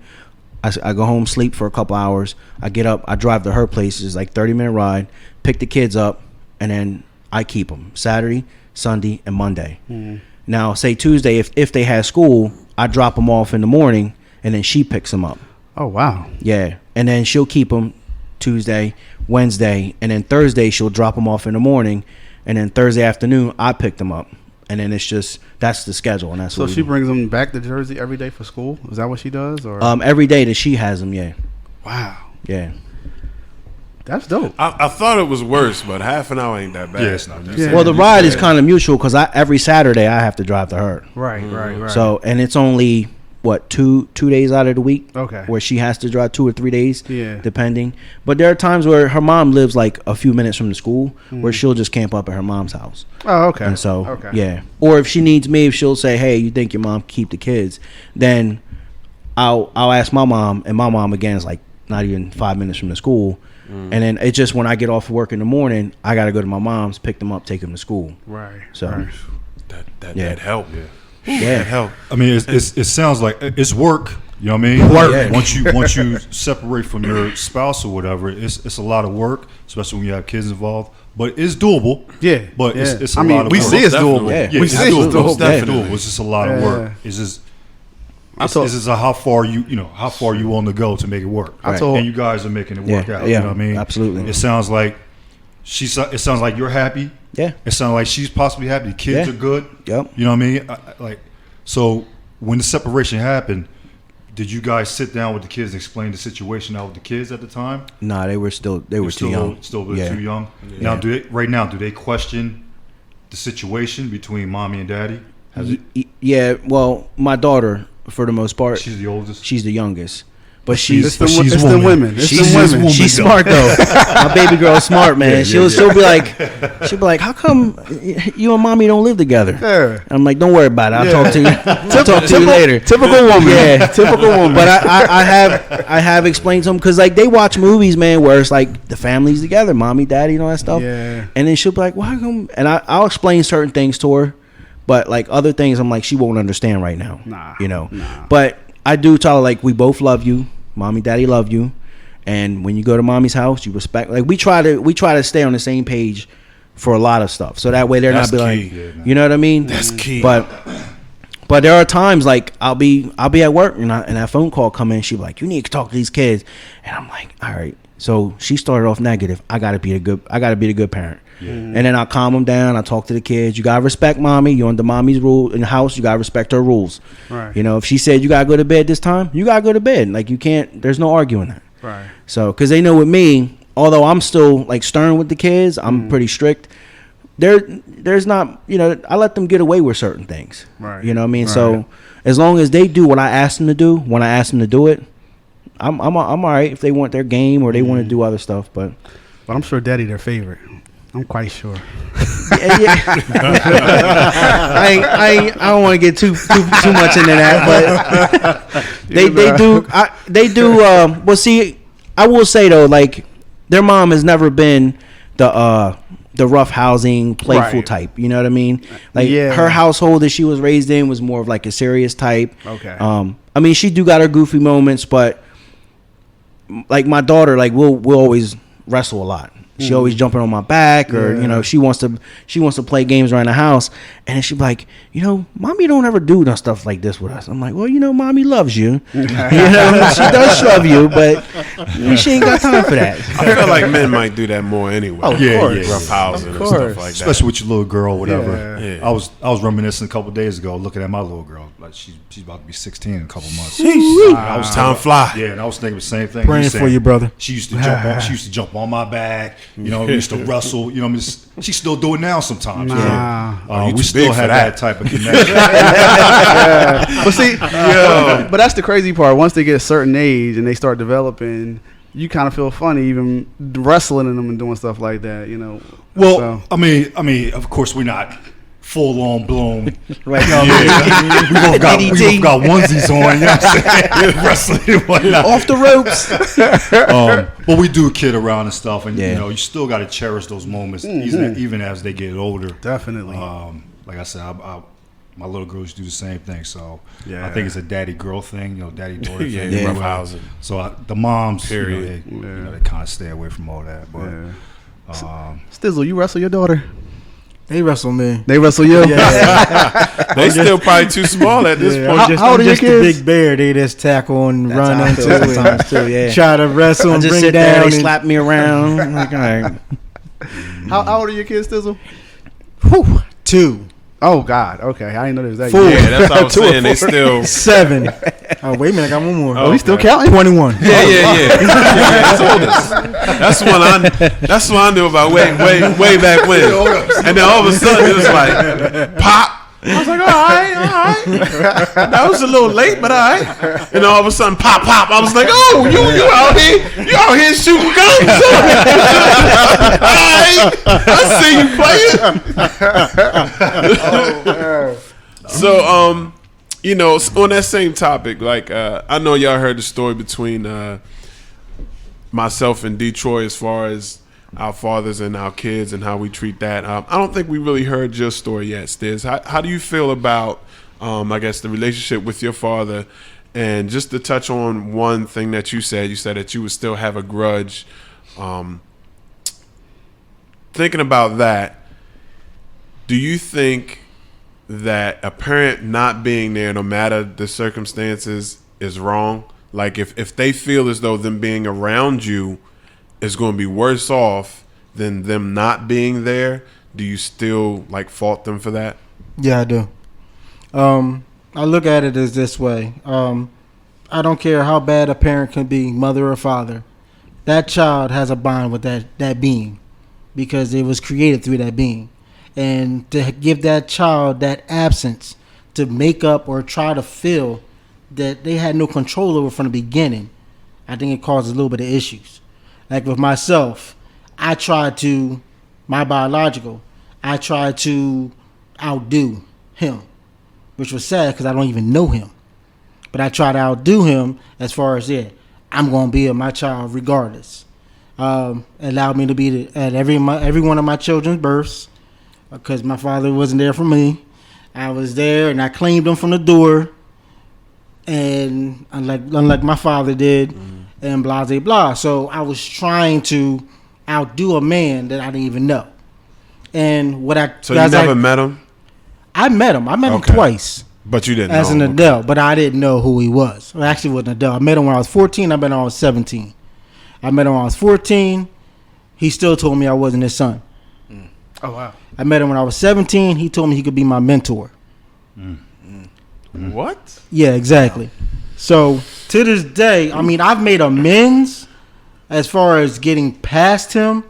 I go home, sleep for a couple hours. I get up, I drive to her place. It's like 30-minute ride. Pick the kids up, and then I keep them Saturday, Sunday, and Monday. Now, say Tuesday, if they had school, I drop them off in the morning, and then she picks them up. Oh, wow. Yeah, and then she'll keep them Tuesday, Wednesday, and then Thursday she'll drop them off in the morning, and then Thursday afternoon I pick them up. and then it's just that's the schedule, and that's So what we she do. brings them back to Jersey every day for school. Is that what she does? Or Every day that she has them, yeah, wow, yeah. that's dope. I thought it was worse, but half an hour ain't that bad. Yeah, it's not that Yeah. Well, the ride is kind of mutual because every Saturday I have to drive to her. Right, right. So, and it's only what two days out of the week. Okay. Where she has to drive 2 or 3 days. Yeah. Depending. But there are times where her mom lives like a few minutes from the school, where she'll just camp up at her mom's house. Oh, okay. And so, okay. yeah. Or if she needs me, if she'll say, "Hey, you think your mom can keep the kids?" Then I'll ask my mom, and my mom again is like not even 5 minutes from the school. And then it's just when I get off work in the morning, I got to go to my mom's, pick them up, take them to school. Right. So, right. That help. yeah. That help. I mean, it sounds like it's work. You know what I mean? Work. Yeah. Once you separate from your spouse or whatever, it's a lot of work, especially when you have kids involved. But it's doable. Yeah. But yeah. it's a I mean, lot of we work. see it's doable. Yeah. Yeah, We it's see it's doable. doable. It's definitely doable. It's just a lot of work. It's just. I told- It's just how far you willing to go to make it work. I told- and you guys are making it work Yeah, out. yeah, You know what I mean? absolutely. It sounds like it sounds like you're happy. Yeah. It sounds like she's possibly happy. The kids Yeah. are good. Yep. You know what I mean? So when the separation happened, did you guys sit down with the kids and explain the situation out with the kids at the time? Nah, they were too young. Still a bit Yeah. too young. Yeah. Now, do they question the situation between mommy and daddy? Yeah, well, my daughter, for the most part, She's the oldest. she's the youngest, but It's she's them, she's it's them woman. women. It's she's them women. she's smart though. My baby girl's smart, man. she'll be like, how come you and mommy don't live together? Yeah. I'm like, don't worry about it. I'll talk to you. I'll talk to you later. Typical woman. Yeah, Typical woman. But I have explained to them because like they watch movies, man, where it's like the family's together, mommy, daddy, and all that stuff. Yeah. And then she'll be like, "Why come?" And I'll explain certain things to her, but like other things, I'm like, she won't understand right now. Nah. But I do tell her like, we both love you, mommy, daddy love you, and when you go to mommy's house, you respect. Like we try to stay on the same page for a lot of stuff, so that way they're That's not be key. like, you know what I mean? That's key. But there are times like I'll be at work and that phone call come in. She be like, you need to talk to these kids, and I'm like, all right. So she started off negative. I gotta be the good parent. And then I calm them down. I talk to the kids. You gotta respect mommy. You're under mommy's rule in the house. You gotta respect her rules. Right. You know, if she said you gotta go to bed this time, you gotta go to bed. Like you can't. There's no arguing that. Right. So, because they know with me, although I'm still like stern with the kids, I'm pretty strict. There's not, I let them get away with certain things. Right. You know what I mean? Right. So as long as they do what I ask them to do, when I ask them to do it, I'm all right if they want their game or they want to do other stuff. But I'm sure daddy their favorite. I'm quite sure. yeah. I don't want to get too much into that, but they do. Well, see, I will say though, like their mom has never been the rough housing, playful Right. type. You know what I mean? Like Yeah. her household that she was raised in was more of like a serious type. Okay. I mean, she do got her goofy moments, but like my daughter, like we'll always wrestle a lot. She always jumping on my back, or Yeah. she wants to play games around the house, and then she be like, mommy don't ever do no stuff like this with us. I'm like, well, mommy loves you. She does love you, but she ain't got time for that. I feel like men might do that more anyway. Oh, of course. Rough housing and course. stuff like that. Especially with your little girl, or whatever. Yeah. Yeah. I was reminiscing a couple of days ago, looking at my little girl. Like she's about to be 16 in a couple of months. Wow. Time fly. Yeah, and I was thinking the same thing. Praying for you, brother. She used to jump on my back. We used to wrestle. She still do it now sometimes. Nah. Oh, you We too still big for have that. that type of connection. But see, but that's the crazy part. Once they get a certain age and they start developing, you kind of feel funny even wrestling in them and doing stuff like that. Well, So- I mean, of course, we're not full on blown. Right. We both got onesies on. You know what I'm saying? Wrestling and whatnot. Off the ropes. But we do kid around and stuff, and Yeah. you still got to cherish those moments, even as they get older. Definitely. Like I said, my little girls do the same thing. So Yeah. I think it's a daddy girl thing, daddy daughter Yeah, thing. rough housing. So the moms, Period. they kind of stay away from all that. But Yeah. Stizzle, you wrestle your daughter? They wrestle me. They wrestle you? They still probably too small at this Yeah, point. How old are I'm your just a kids? big bear. They just tackle and That's run how I into feel it. sometimes too. Yeah. Try to wrestle I and just bring sit there, down. they and- slap me around. I'm like, all right. How old are your kids, Stizzle? Whew, 2. Oh God. Okay, I didn't know there was that. 4. Yeah, that's what I was 2 or saying. They 4. still. 7. Oh, wait a minute. I got one more. Oh, he's still counting? 21. Yeah. That's one I knew about way back when. And then all of a sudden it was like pop. I was like, all right. That was a little late, but all right. And then all of a sudden pop. I was like, oh, you out here shooting guns. All right. I see you playing. So on that same topic, like I know y'all heard the story between myself and Detroit as far as our fathers and our kids and how we treat that. I don't think we really heard your story yet, Stiz. How do you feel about, I guess, the relationship with your father? And just to touch on one thing that you said that you would still have a grudge. Thinking about that, do you think that a parent not being there, no matter the circumstances, is wrong? Like if they feel as though them being around you is going to be worse off than them not being there, do you still like fault them for that? Yeah, I do. I look at it as this way. I don't care how bad a parent can be, mother or father. That child has a bond with that being because it was created through that being. And to give that child that absence to make up or try to fill that they had no control over from the beginning, I think it causes a little bit of issues. Like with myself, I tried to outdo him, which was sad because I don't even know him. But I tried to outdo him as far as, I'm going to be my child regardless. Allowed me to be at every one of my children's births because my father wasn't there for me. I was there and I claimed him from the door, and unlike my father did, and blah, blah, blah. So I was trying to outdo a man that I didn't even know. And what I... So you never met him? I met him. I met him twice. But you didn't as know an adult, but I didn't know who he was. I actually wasn't an adult. I met him when I was 14. I met him when I was 17. I met him when I was 14. He still told me I wasn't his son. Oh, wow. I met him when I was 17. He told me he could be my mentor. What? Yeah, exactly. So to this day, I mean, I've made amends as far as getting past him.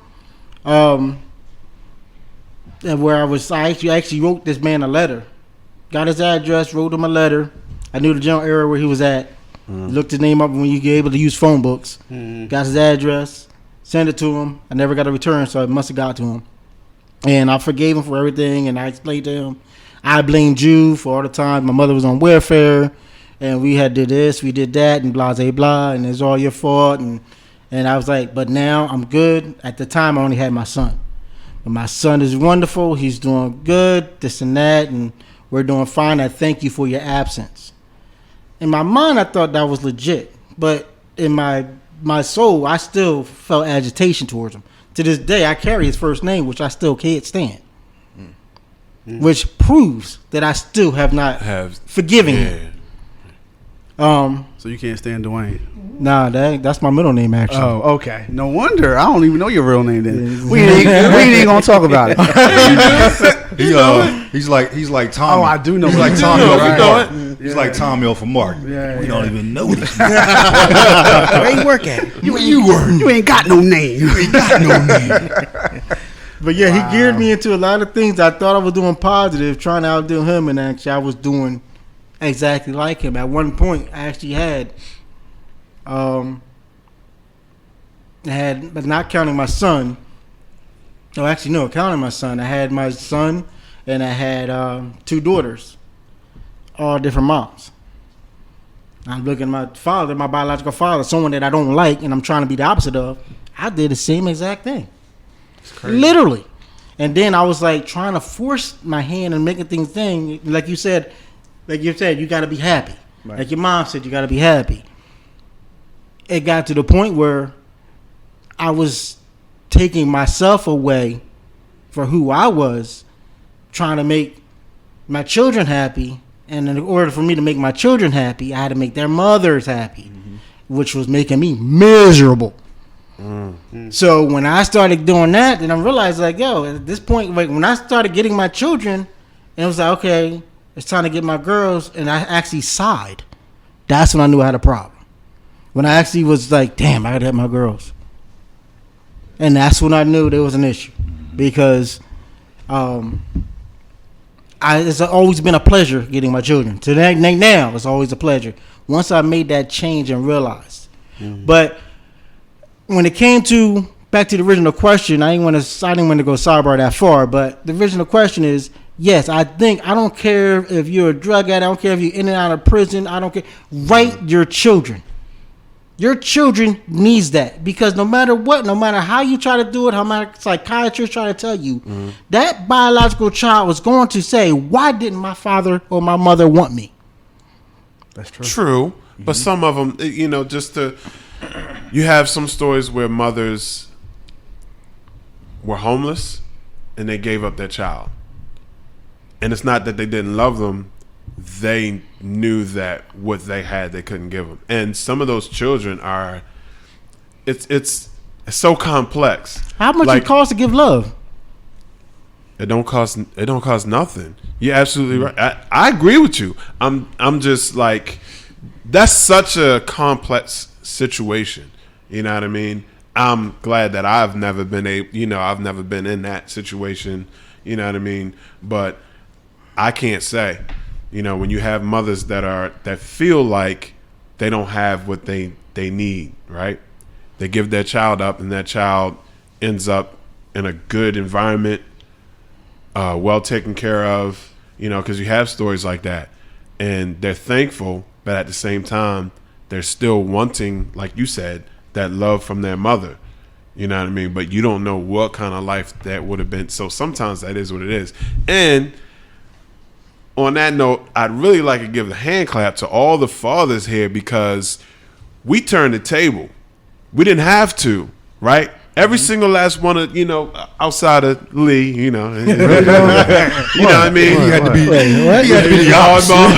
And where I actually wrote this man a letter. Got his address, wrote him a letter. I knew the general area where he was at. Looked his name up when you get able to use phone books. Got his address, sent it to him. I never got a return, so it must have got to him. And I forgave him for everything, and I explained to him, I blamed you for all the time my mother was on welfare, and we had did this, we did that, and blah, blah, blah, and it's all your fault. And I was like, but now I'm good. At the time, I only had my son. But my son is wonderful. He's doing good, this and that, and we're doing fine. I thank you for your absence. In my mind, I thought that was legit. But in my soul, I still felt agitation towards him. To this day, I carry his first name, which I still can't stand. Which proves that I still have not forgiven him. So you can't stand Dwayne? Nah, that's my middle name, actually. Oh, okay. No wonder. I don't even know your real name then. We ain't even gonna talk about it. He's like Tommy. Oh, I do know. He's like Tommy. Right. He's like Tommy for Mark. We don't even know this. Where you work at? You work. You ain't got no name. You ain't got no name. But yeah, he geared me into a lot of things. I thought I was doing positive, trying to outdo him, and actually I was doing exactly like him. At one point, I actually had, but not counting my son. No, actually, no, counting my son. I had my son, and I had 2 daughters, all different moms. I'm looking at my father, my biological father, someone that I don't like, and I'm trying to be the opposite of. I did the same exact thing. Literally. And then I was like trying to force my hand and making things like you said, you got to be happy. Right. Like your mom said, you got to be happy. It got to the point where I was taking myself away for who I was, trying to make my children happy. And in order for me to make my children happy, I had to make their mothers happy, which was making me miserable. So when I started doing that, then I realized, like, yo, at this point, like, when I started getting my children And it was like, okay, it's time to get my girls. And I actually sighed. That's when I knew I had a problem. When I actually was like, damn, I gotta have my girls. And that's when I knew there was an issue. Because it's always been a pleasure getting my children. Today, now, it's always a pleasure. Once I made that change and realized. But when it came to, back to the original question, I didn't want to go sidebar that far, but the original question is, yes, I don't care if you're a drug addict, I don't care if you're in and out of prison, I don't care. Write your children. Your children needs that, because no matter what, no matter how you try to do it, how many psychiatrists try to tell you, that biological child was going to say, why didn't my father or my mother want me? That's true. True, but some of them, you have some stories where mothers were homeless and they gave up their child. And it's not that they didn't love them. They knew that what they had, they couldn't give them. And some of those children are, it's so complex. How much it costs to give love? It don't cost nothing. You're absolutely right. I agree with you. I'm just like, that's such a complex situation. You know what I mean? I'm glad that I've never been I've never been in that situation. You know what I mean? But I can't say, when you have mothers that feel like they don't have what they need, right? They give their child up, and that child ends up in a good environment, well taken care of, because you have stories like that, and they're thankful, but at the same time, they're still wanting, like you said, that love from their mother. You know what I mean? But you don't know what kind of life that would have been. So sometimes that is what it is. And on that note, I'd really like to give a hand clap to all the fathers here, because we turned the table. We didn't have to, right? Every single last one of, outside of Lee, you know what I mean? You had to be, what? You had to be the hardball.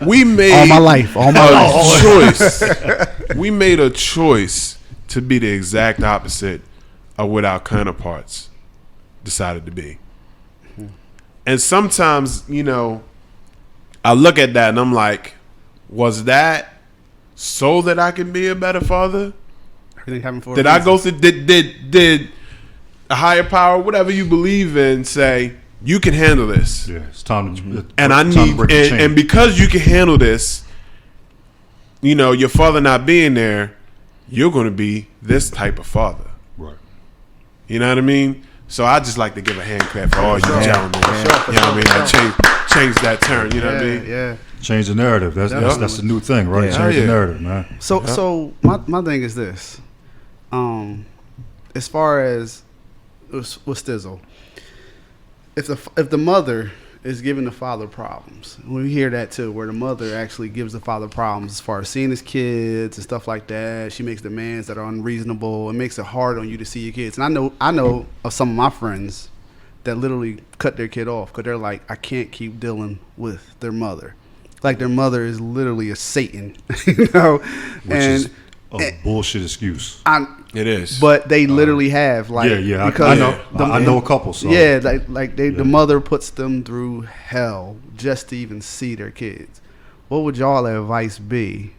We made All my life. choice. We made a choice to be the exact opposite of what our counterparts decided to be. And sometimes, I look at that and I'm like, was that so that I can be a better father? Everything happened for a Did I reason. go through? Did a higher power, whatever you believe in, say you can handle this? Yeah, it's time to. And I need, and because you can handle this, your father not being there, you're going to be this type of father. Right. You know what I mean? So I just like to give a hand clap for all you gentlemen. You know what I mean? I change that turn. You know what I mean? Yeah. Change the narrative. That's the new thing, right? Yeah. Change the narrative, man. So my thing is this. As far as with Stizzle, if the mother is giving the father problems, we hear that too, where the mother actually gives the father problems as far as seeing his kids and stuff like that. She makes demands that are unreasonable. It makes it hard on you to see your kids. And I know of some of my friends that literally cut their kid off because they're like, I can't keep dealing with their mother. Like their mother is literally a Satan, Which is a bullshit excuse. It is. But they literally have Yeah. because I know a couple. So the mother puts them through hell just to even see their kids. What would y'all advice be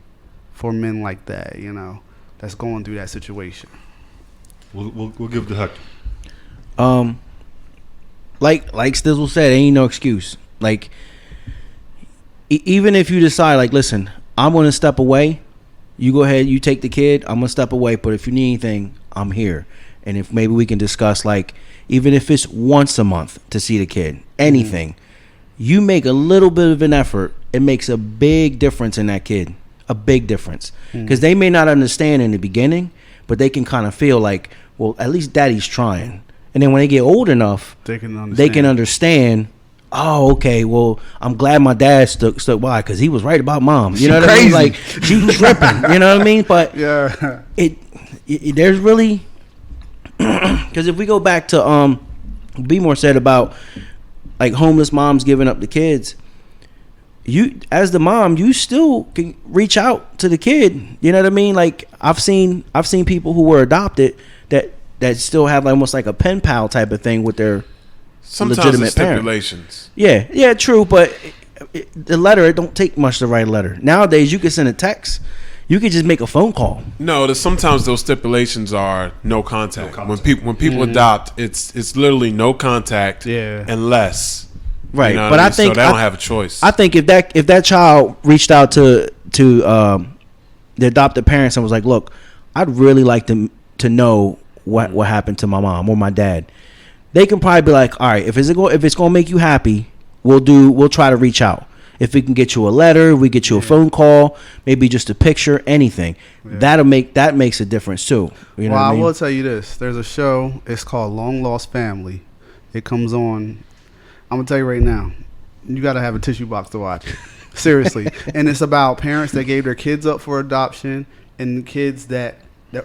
for men like that? That's going through that situation. We'll give it to Hector. Like Stizzle said, ain't no excuse. Like, even if you decide, like, listen, I'm going to step away, you go ahead, you take the kid, I'm going to step away, but if you need anything, I'm here. And if maybe we can discuss, like, even if it's once a month to see the kid, anything, you make a little bit of an effort, it makes a big difference in that kid. A big difference. Because they may not understand in the beginning, but they can kind of feel like, well, at least daddy's trying. And then when they get old enough, they can understand. Oh, okay. Well, I'm glad my dad stuck by because he was right about mom. You know what I mean? Like, she was tripping. You know what I mean? But yeah, there's really, because if we go back to be more said about like homeless moms giving up the kids, you as the mom, you still can reach out to the kid. You know what I mean? Like I've seen people who were adopted that that still have almost like a pen pal type of thing with their Sometimes legitimate it's parent. stipulations. Yeah, true, but the letter, it don't take much to write a letter. Nowadays, you can send a text. You can just make a phone call. No, sometimes those stipulations are no contact. When people adopt, it's literally no contact. Yeah. Unless. Right, You know but what I I mean? think so they don't have a choice. I think if that child reached out to the adopted parents and was like, "Look, I'd really like to know what happened to my mom or my dad," they can probably be like, "All right, if it's gonna make you happy, we'll try to reach out. If we can get you a letter, we get you a phone call, maybe just a picture, anything. That makes a difference too." You know Well, what I I mean? will tell you this. There's a show. It's called Long Lost Family. It comes on. I'm going to tell you right now. You got to have a tissue box to watch it. Seriously. And it's about parents that gave their kids up for adoption and kids that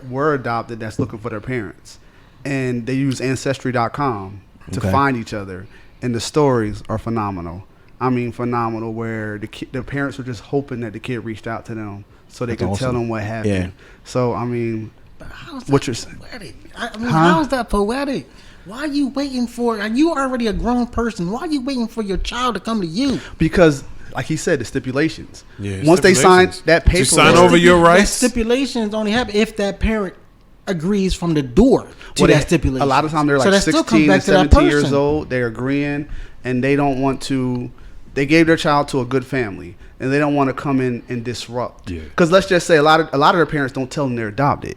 were adopted that's looking for their parents. And they use Ancestry.com to find each other. And the stories are phenomenal. I mean, phenomenal, where the parents were just hoping that the kid reached out to them so they could tell them what happened. Yeah. So, I mean, How's what that you're saying? poetic? I mean, Huh? how's that poetic? Why are you waiting for? Are you already a grown person? Why are you waiting for your child to come to you? Because, like he said, the stipulations. Yeah, Once they sign stipulations. that You paper, sign over your That rights. stipulations only happen if that parent agrees from the door to Well, that stipulation. A lot of times they're So like that still comes 16 back and to that 17 years person. old. They're agreeing, and they don't want to. They gave their child to a good family, and they don't want to come in and disrupt. Yeah. Because let's just say a lot of their parents don't tell them they're adopted.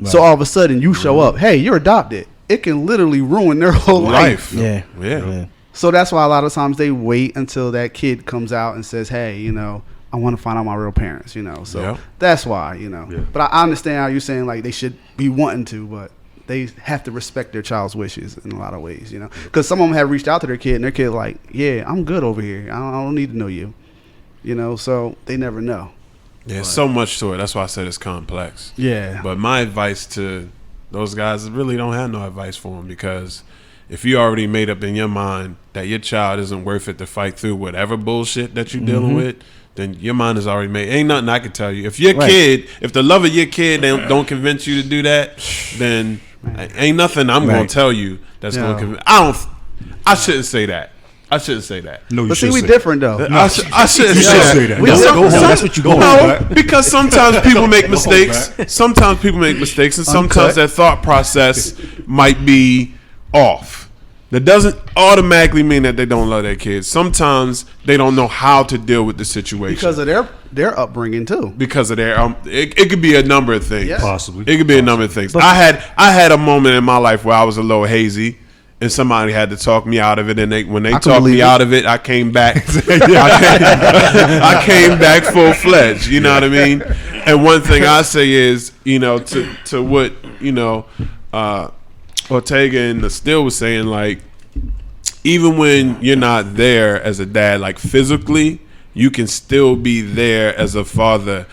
So all of a sudden you show up, hey, you're adopted. It can literally ruin their whole life. Yeah. Yeah. So that's why a lot of times they wait until that kid comes out and says, hey, I want to find out my real parents, So Yeah. that's why, Yeah. But I understand how you're saying, like, they should be wanting to, but they have to respect their child's wishes in a lot of ways, Because some of them have reached out to their kid, and their kid's like, yeah, I'm good over here. I don't need to know you. So they never know. Yeah, so much to it. That's why I said it's complex. Yeah. But my advice to those guys really don't have no advice for them, because if you already made up in your mind that your child isn't worth it to fight through whatever bullshit that you're dealing with, then your mind is already made. Ain't nothing I can tell you. If your kid, if the love of your kid don't convince you to do that, then ain't nothing I'm going to tell you that's going to convince. I shouldn't say that. I shouldn't say that. No, you But see, should we say different, though. I shouldn't You should say that. We No, some- go home. some- That's what you going No, back. because sometimes people make Go mistakes. back. Sometimes people make mistakes, and sometimes Uncut. their thought process might be off. That doesn't automatically mean that they don't love their kids. Sometimes they don't know how to deal with the situation Because of their upbringing, too. because of their it could be a number of things. Yeah. Possibly. It could be a number of things. I had a moment in my life where I was a little hazy, and somebody had to talk me out of it. And when they can talked me believe it. out of it, I came back. I came back full fledged. You know what I mean? And one thing I say is, to what Ortega and the Still was saying, like, even when you're not there as a dad, like physically, you can still be there as a father.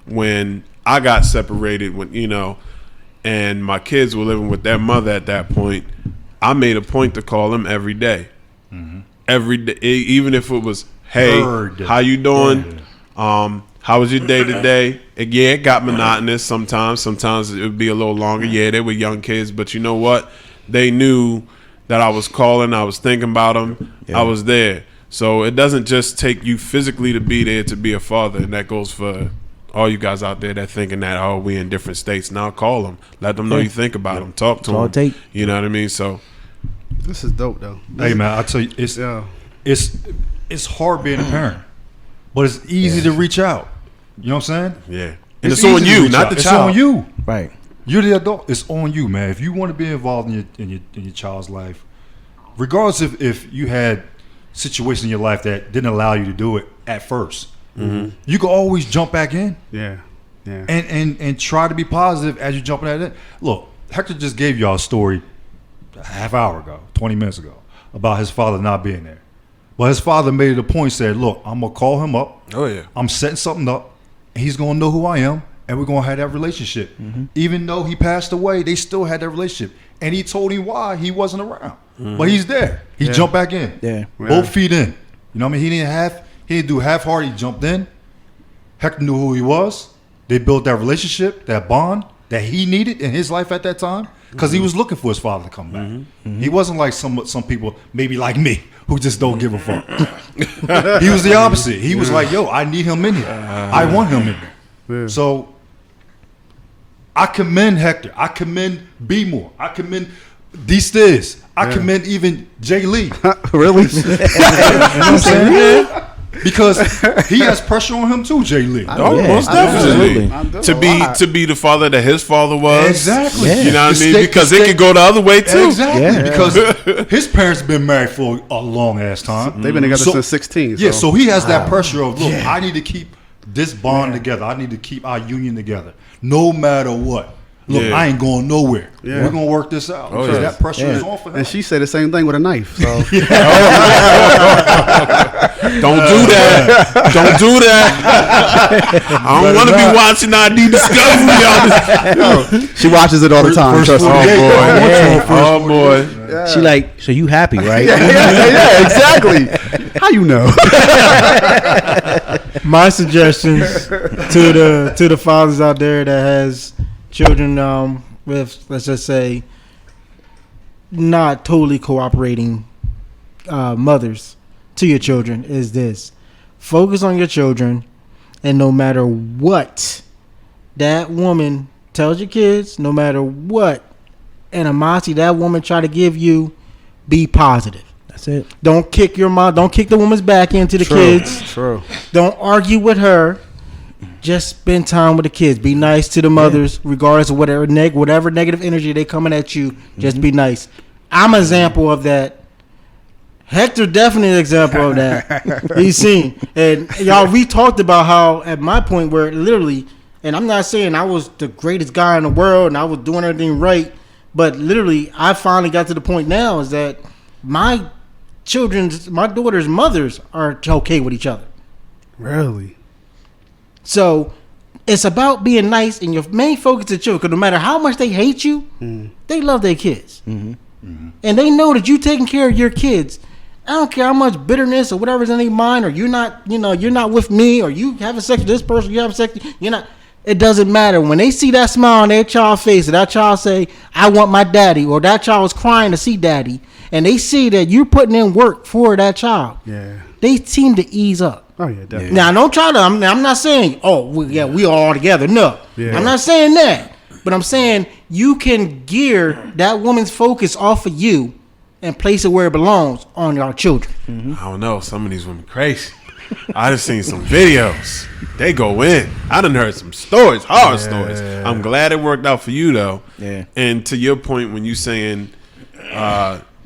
When I got separated, and my kids were living with their mother at that point, I made a point to call them every day. Every day, even if it was, hey, how you doing? How was your day today? It got monotonous sometimes. Sometimes it would be a little longer. Yeah, they were young kids, but you know what? They knew that I was calling. I was thinking about them. I was there. So it doesn't just take you physically to be there to be a father, and that goes for all you guys out there that thinking that, we in different states. Now call them. Let them know you think about them. Talk to all them. it take. You know what I mean? So This is dope, though. Hey man, I tell you, it's hard being a parent, but it's easy to reach out. You know what I'm saying? yeah, and it's easy on to you, reach not out. the It's child. on you. Right. You're the adult. It's on you, man. If you want to be involved in your child's life, regardless if you had situations in your life that didn't allow you to do it at 1st, you can always jump back in. Yeah. Yeah. And try to be positive as you're jumping at it. Look, Hector just gave y'all a story a half hour ago, 20 minutes ago, about his father not being there. But his father made it a point, said, look, I'm going to call him up. Oh yeah. I'm setting something up. And he's going to know who I am. And we're going to have that relationship. Even though he passed away, they still had that relationship. And he told him why he wasn't around. But he's there. He jumped back in. Yeah. Both feet in. You know what I mean? He didn't do half-hard. He jumped in. Hector knew who he was. They built that relationship, that bond. that he needed in his life at that time, because he was looking for his father to come back. He wasn't like some people, maybe like me, who just don't give a fuck. He was the opposite. He was like, yo, I need him in here. I want him in here. Yeah. So I commend Hector. I commend B More. I commend D Stiz. I commend even Jay Lee. Really? You know what I'm saying? Because he has pressure on him too, Jay Lee. Oh, Yeah, most absolutely. definitely. To be the father that his father was. Exactly. Yeah. You know what I The mean? state- Because the it state- could go the other way too. Exactly. Yeah. Because his parents have been married for a long ass time. They've been together since 16. Yeah, so so he has that pressure of, look, I need to keep this bond together. I need to keep our union together, no matter what. Look, Yeah. I ain't going nowhere. Yeah. We're gonna work this out. Oh, Because yeah. that pressure Yeah. is on for him. and she said the same thing with a knife. So Don't do that. Don't do that. I don't want to be watching ID Discovery on this. she watches it all the time. First Trust me. 48, Oh boy. She like, so you happy, right? yeah, exactly. How you know? My suggestions to the fathers out there that has children with, let's just say, not totally cooperating mothers to your children is this: focus on your children, and no matter what that woman tells your kids, no matter what animosity that woman try to give you, be positive. That's it. Don't kick your mom. Don't kick the woman's back into the kids. True. Don't argue with her. Just spend time with the kids. Be nice to the mothers, regardless of whatever negative energy they coming at you. Just be nice. I'm an example of that. Hector definitely an example of that. He's seen. And y'all, we talked about how at my point where literally, and I'm not saying I was the greatest guy in the world and I was doing everything right, but literally I finally got to the point now is that my daughter's mothers are okay with each other. Really? So it's about being nice, and your main focus is children. Because no matter how much they hate you, they love their kids, and they know that you taking care of your kids. I don't care how much bitterness or whatever's in their mind, or you're not with me, or you having sex with this person, you having sex, you're not. It doesn't matter when they see that smile on their child's face, and that child say, "I want my daddy," or that child was crying to see daddy, and they see that you're putting in work for that child. Yeah. They seem to ease up. Oh yeah, definitely. Now, don't try to. I'm not saying, we all together. No, Yeah. I'm not saying that. But I'm saying you can gear that woman's focus off of you and place it where it belongs on your children. I don't know. Some of these women crazy. I done seen some videos. They go in. I done heard some stories, hard stories. I'm glad it worked out for you though. Yeah. And to your point, when you saying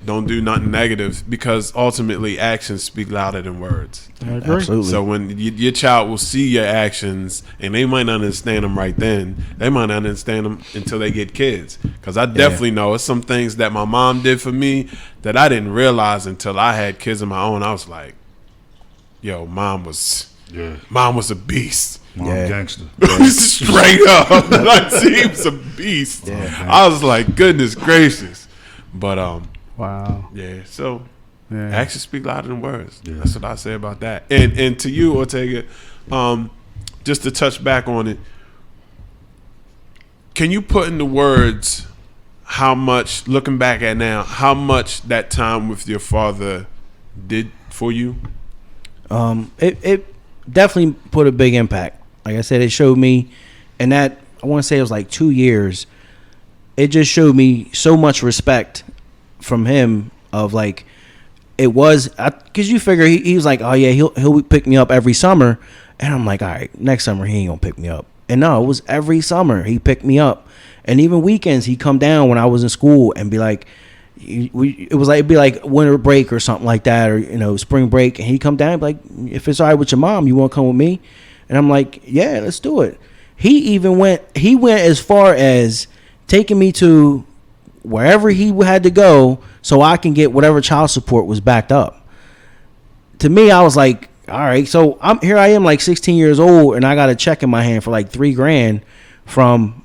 don't do nothing negative, because ultimately actions speak louder than words. I agree. Absolutely. So when your child will see your actions, and they might not understand them right then, they might not understand them until they get kids. Because I definitely know it's some things that my mom did for me that I didn't realize until I had kids of my own. I was like, yo, mom was a beast. Mom Yeah. gangster. Straight up. Like, she was a beast. I was like, goodness gracious. But Wow. yeah, so Yeah. actions speak louder than words. That's what I say about that. And to you, Ortega, just to touch back on it, can you put into words how much, looking back at now, how much that time with your father did for you? It definitely put a big impact. Like I said, it showed me, and that I want to say it was like 2 years. It just showed me so much respect from him. Of like, it was because you figure he was like, oh yeah, he'll pick me up every summer, and I'm like, all right, next summer he ain't gonna pick me up. And no, it was every summer he picked me up, and even weekends he'd come down when I was in school and be like, it'd be like winter break or something like that, or spring break, and he'd come down and be like, if it's all right with your mom, you want to come with me? And I'm like, yeah, let's do it. He went as far as taking me to wherever he had to go so I can get whatever child support was backed up. To me, I was like, all right, so I am like 16 years old, and I got a check in my hand for like $3,000 from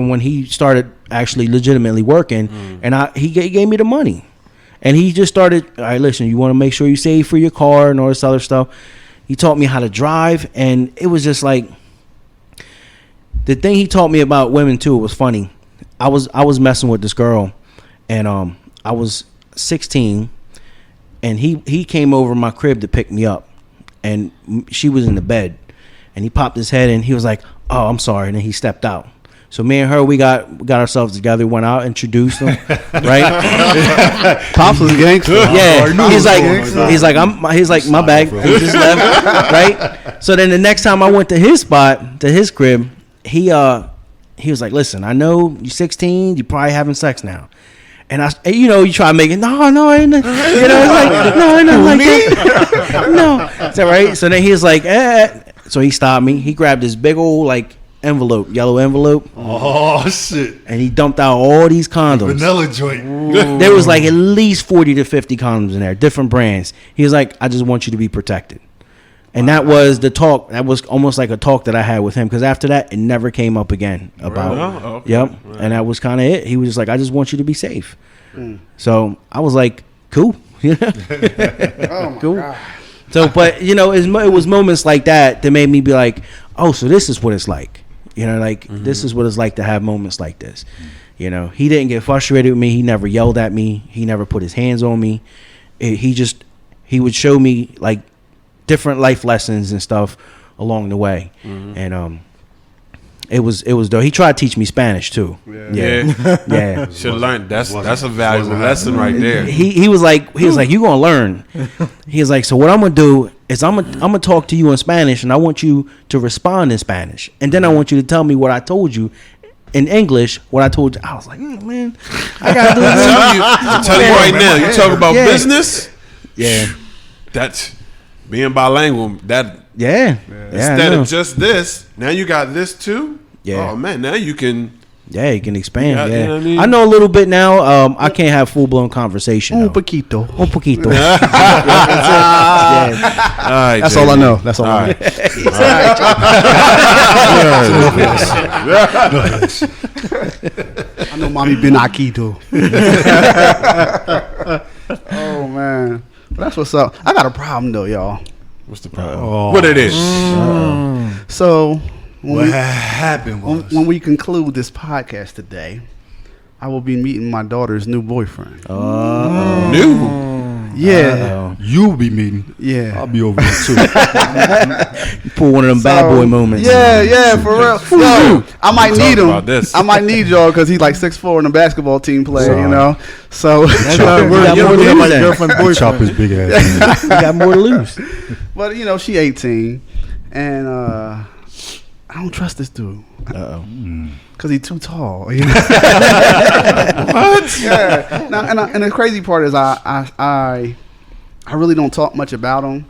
when he started actually legitimately working, and he gave me the money, and he just started, all right, listen, you want to make sure you save for your car and all this other stuff. He taught me how to drive, and it was just like, the thing he taught me about women too was funny. I was messing with this girl, and I was 16, and he came over my crib to pick me up, and she was in the bed, and he popped his head in. He was like, "Oh, I'm sorry," and then he stepped out. So me and her, we got ourselves together, went out, introduced them, right? Pops was gangster. Yeah, he's like, my bag. He just left, right? So then the next time I went to his spot, to his crib, he was like, "Listen, I know you're 16, you're probably having sex now." And you try to make it, no, ain't it? It's like, no, ain't nothing like that. No. So, right? So then he was like, So he stopped me. He grabbed this big old, envelope, yellow envelope. Oh, shit. And he dumped out all these condoms. Vanilla joint. There was at least 40 to 50 condoms in there, different brands. He was like, "I just want you to be protected." And that was the talk. That was almost like a talk that I had with him, because after that, it never came up again about. Oh, okay. Yep. Right. And that was kind of it. He was just like, "I just want you to be safe." So I was like, "Cool." Oh my Cool. God. So, but it was moments like that made me be like, "Oh, so this is what it's like." This is what it's like to have moments like this. He didn't get frustrated with me. He never yelled at me. He never put his hands on me. He would show me different life lessons and stuff along the way. And it was dope. He tried to teach me Spanish too. Yeah. Should have learned. That's a valuable lesson right there. He was like, "You gonna learn." He was like, "So what I'm gonna do is I'm gonna talk to you in Spanish, and I want you to respond in Spanish, and then I want you to tell me what I told you in English. What I told you." I was like, "Man, I gotta do this." Tell you right now, you talk about business. Yeah. That's being bilingual. That Yeah. instead of just this, now you got this too. Yeah. Oh man, now you can. Yeah, you can expand. Yeah, Yeah, you know what I mean? I know a little bit now. I can't have full blown conversation. Un though. poquito. Un poquito. Yeah. All right, That's all I know. That's all I know. I know mommy been Akito. Oh man. But that's what's up. I got a problem though, y'all. What's the problem? What it is? So What happened was when we conclude this podcast today, I will be meeting my daughter's new boyfriend. New. Yeah. you'll be meeting. Yeah. I'll be over there too. You pull one of them bad boy moments. Yeah, for real. Yo, I might Talk need him. about this. I might need y'all because he's like 6'4" and a basketball team player, you know. So, You got more to lose. Girlfriend, Chop his big ass. You got more to lose. but she 18, and I don't trust this dude. Cause he's too tall. You know? What? Yeah. Now, and the crazy part is I really don't talk much about him,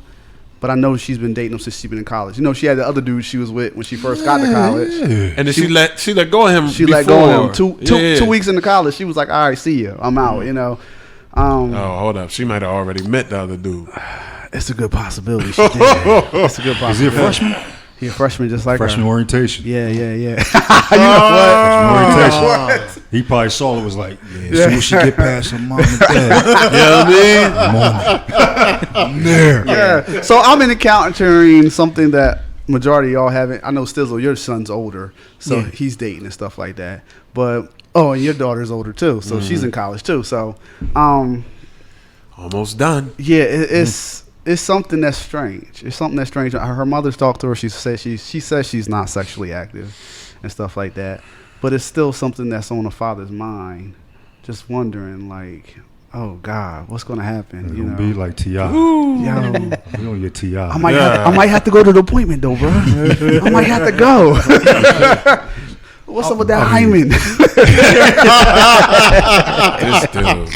but I know she's been dating him since she's been in college. She had the other dude she was with when she first got to college. And then she let go of him. She before. let go of him. Two weeks into college, she was like, "All right, see you. I'm out." Oh, hold up. She might have already met the other dude. It's a good possibility. She did. It's a good possibility. Is he a freshman? He's a freshman, just like Freshman her. orientation. Yeah. You know Freshman what? orientation. He probably saw it, was like, as soon as she get past her mom and dad, I'm there. Yeah. So I'm in encountering something that majority of y'all haven't. I know Stizzle, your son's older, so he's dating and stuff like that. But and your daughter's older too, so she's in college too. So, Almost done. yeah, it's something that's strange. It's something that's strange. Her mother's talked to her. She says she's not sexually active and stuff like that. But it's still something that's on the father's mind, just wondering like, oh God, what's gonna happen? It's You gonna know, be like T.I. yo. We don't get T.I. I might have to go to the appointment though, bro. I might have to go. What's up with that hymen? This dude.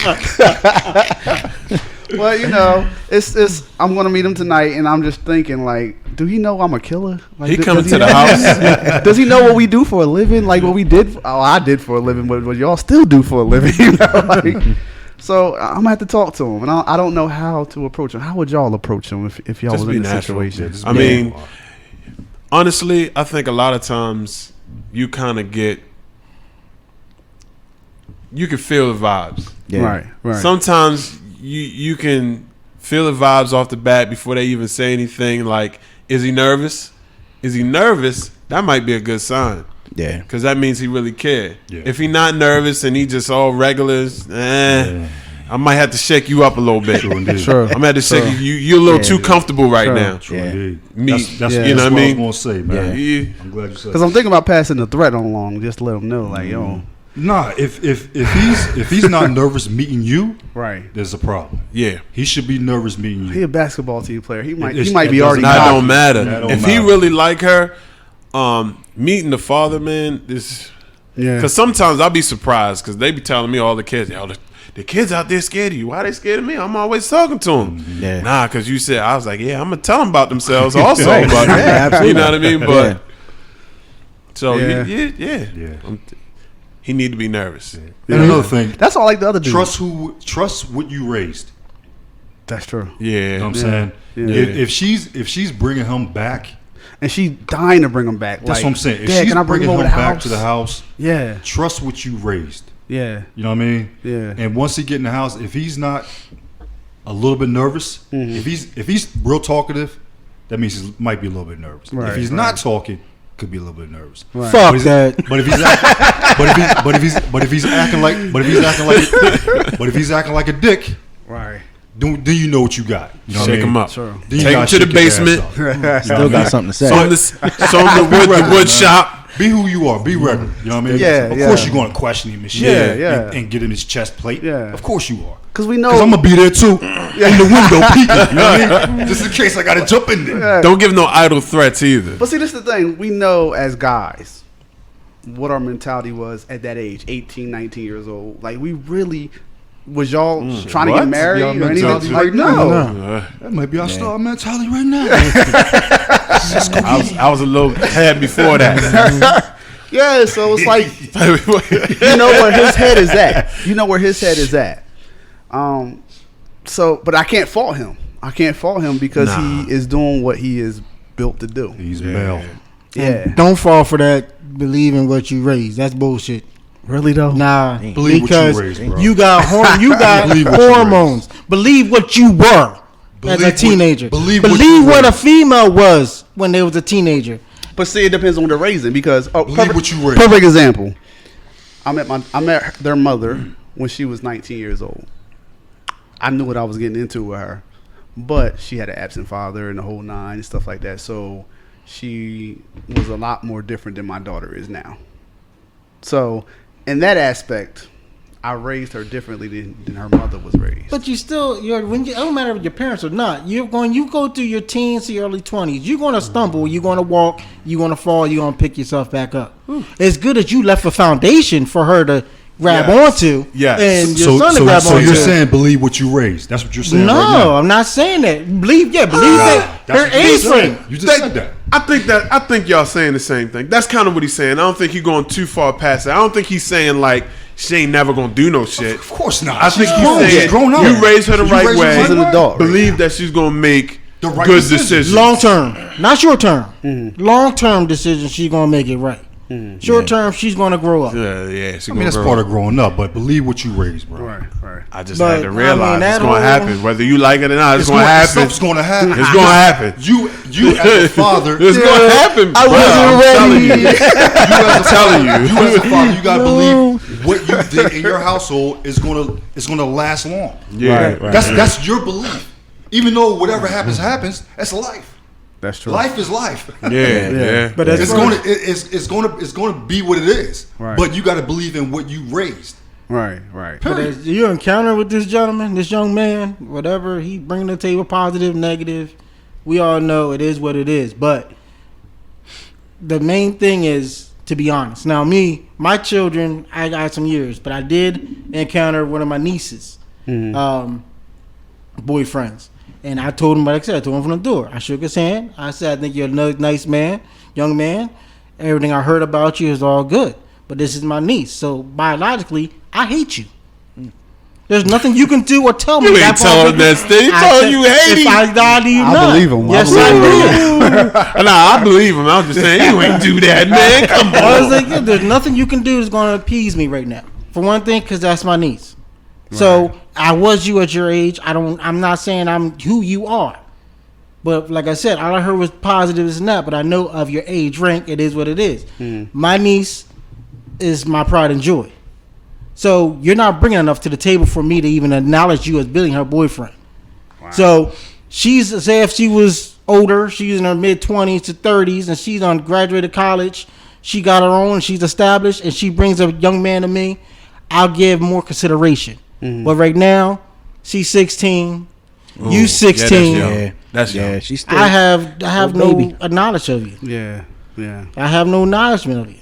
Well, it's. I'm gonna meet him tonight, and I'm just thinking, like, do he know I'm a killer? Like, He does coming he to the know- house. Does he know what we do for a living? Like what we did? I did for a living, but what y'all still do for a living? You know? So I'm gonna have to talk to him, and I don't know how to approach him. How would y'all approach him if y'all Just was be in the natural. situation? I mean, honestly, I think a lot of times you kind of you can feel the vibes. Yeah. Right. Sometimes you can feel the vibes off the bat before they even say anything. Like, is he nervous? Is he nervous? That might be a good sign. Yeah. Because that means he really cared. Yeah. If he not nervous and he just all regulars, I might have to shake you up a little bit. True indeed. Sure. I'm gonna have to shake you. You're a little too comfortable right Sure. now. True Yeah. indeed. Me- That's you know what what I I mean? was gonna say, man. Yeah. I'm glad you said Because that. I'm thinking about passing the threat along, just to let him know, like, yo, Nah, if he's not nervous meeting you, right. there's a problem. Yeah. He should be nervous meeting He you. a basketball team player. He might It be doesn't already. matter. That cocky. don't matter. That don't If he matter. really like her, meeting the father, man, this. Yeah. Because sometimes I'll be surprised because they be telling me all the kids, yo, the kids out there scared of you. Why they scared of me? I'm always talking to them. Yeah. Nah, because you said, I was like, yeah, I'm going to tell them about themselves also. Right. But, Yeah, absolutely. you know what I mean? But, Yeah. so, Yeah. yeah. Yeah. He need to be nervous. And another thing, That's all like the other dude. trust what you raised. That's true. Yeah. You know what I'm saying? Yeah. If she's bringing him back, And she dying to bring him back. that's like, what I'm saying. If Dad, she's can I bring bringing him him over the back house? to the house, Yeah. trust what you raised. Yeah. You know what I mean? Yeah. And once he get in the house, if he's not a little bit nervous, if he's real talkative, that means he might be a little bit nervous. Right, if he's right. not talking, could be a little bit nervous. Right. Fuck But that. But if he's acting like a dick, Right. then you know what you got. You know what I Shake mean? him up. Sure. Then you Take him gotta to the shake your ass basement. up. You know Still what I got mean? something to say. Show him the wood shop. Be who you are. Be regular. You know what I mean? Yeah, Of yeah. course you're going to question him and shit. Yeah, yeah. And get in his chest plate. Yeah. Of course you are. Because we know. Because I'm going to be there too. In the window peeking. You know what I mean? Just in case I got to jump in there. Don't give no idle threats either. But see, this is the thing. We know as guys what our mentality was at that age, 18, 19 years old. Like, we really. Was y'all trying to What? get married Y'all or anything? mentality Like, right no. That might be our star mentality right now. I was a little head before that. Yeah, so it's like, you know where his head is at. You know where his head is at. So, but I can't fault him. I can't fault him because he is doing what he is built to do. He's male. Yeah. Don't fall for that. Believe in what you raised. That's bullshit. Really though? Nah, Believe what you because raised, bro. you got Believe what you hormones. Believe what you were as Believe a what- teenager. believe what you what a raised. female was when they was a teenager. But see, it depends on the raising because Believe what you raised. perfect example. I met their mother when she was 19 years old. I knew what I was getting into with her, but she had an absent father and the whole nine and stuff like that. So she was a lot more different than my daughter is now. So in that aspect, I raised her differently than her mother was raised. But you still, it don't matter if your parents or not. You go through your teens to your early 20s. You're gonna stumble. You're gonna walk. You're gonna fall. You're gonna pick yourself back up. It's good that you left a foundation for her to grab onto. Yes. And your son to So, grab so onto. you're saying believe what you raised. That's what you're saying no, right now. I'm not saying that. Believe that. That's Her what you age just said. frame. You just said that. I think y'all saying the same thing. That's kind of what he's saying. I don't think he's going too far past it. I don't think he's saying like she ain't never gonna do no shit. Of course not. I think She's he's grown. saying She's grown up. you raise her the You right raised her way. the She's an right adult. Believe that she's gonna make The right good decision. decisions. Long term, not short term. Long term decision. She's gonna make it right. Short term, she's gonna grow up. Yeah. I mean, that's part of growing up, but believe what you raised, bro. Right. I just But, had to realize I mean, that it's gonna whole- happen, whether you like it or not. It's gonna happen. Stuff's gonna happen. It's gonna happen. You as a father, It's gonna happen. I bro. wasn't I'm telling you. I'm telling you. You as a father, you gotta believe what you did in your household is gonna last long. Yeah, Right. That's your belief. Even though whatever happens, that's life. That's true. Life is life. Yeah. But that's It's gonna be what it is. Right. But you gotta believe in what you raised. Right. But as you encounter with this gentleman, this young man, whatever he bring to the table, positive, negative, we all know it is what it is. But the main thing is to be honest. Now, my children, I got some years, but I did encounter one of my nieces, boyfriends, and I told him, like I said, I told him from the door. I shook his hand. I said, I think you're a nice man, young man. Everything I heard about you is all good, but this is my niece, so biologically, I hate you. There's nothing you can do or tell me. You ain't telling that, Steve. You told you hate If him. I die, do you I not? believe him. I Yes, believe I did. Nah, I believe him. I was just saying you ain't do that, man. Come on. I was like, yeah, there's nothing you can do that's going to appease me right now. For one thing, because that's my niece. So I was you at your age. I'm not saying I'm who you are. But like I said, all I heard was positives and that. But I know of your age rank, it is what it is. My niece is my pride and joy. So you're not bringing enough to the table for me to even acknowledge you as being her boyfriend. Wow. So she's, say if she was older, she's in her mid-20s to 30s, and she's on graduated college, she got her own, she's established, and she brings a young man to me, I'll give more consideration. But right now, she's 16, you 16. Yeah, That's young. yeah. She's still. I have no knowledge of you. Yeah. I have no acknowledgement of you.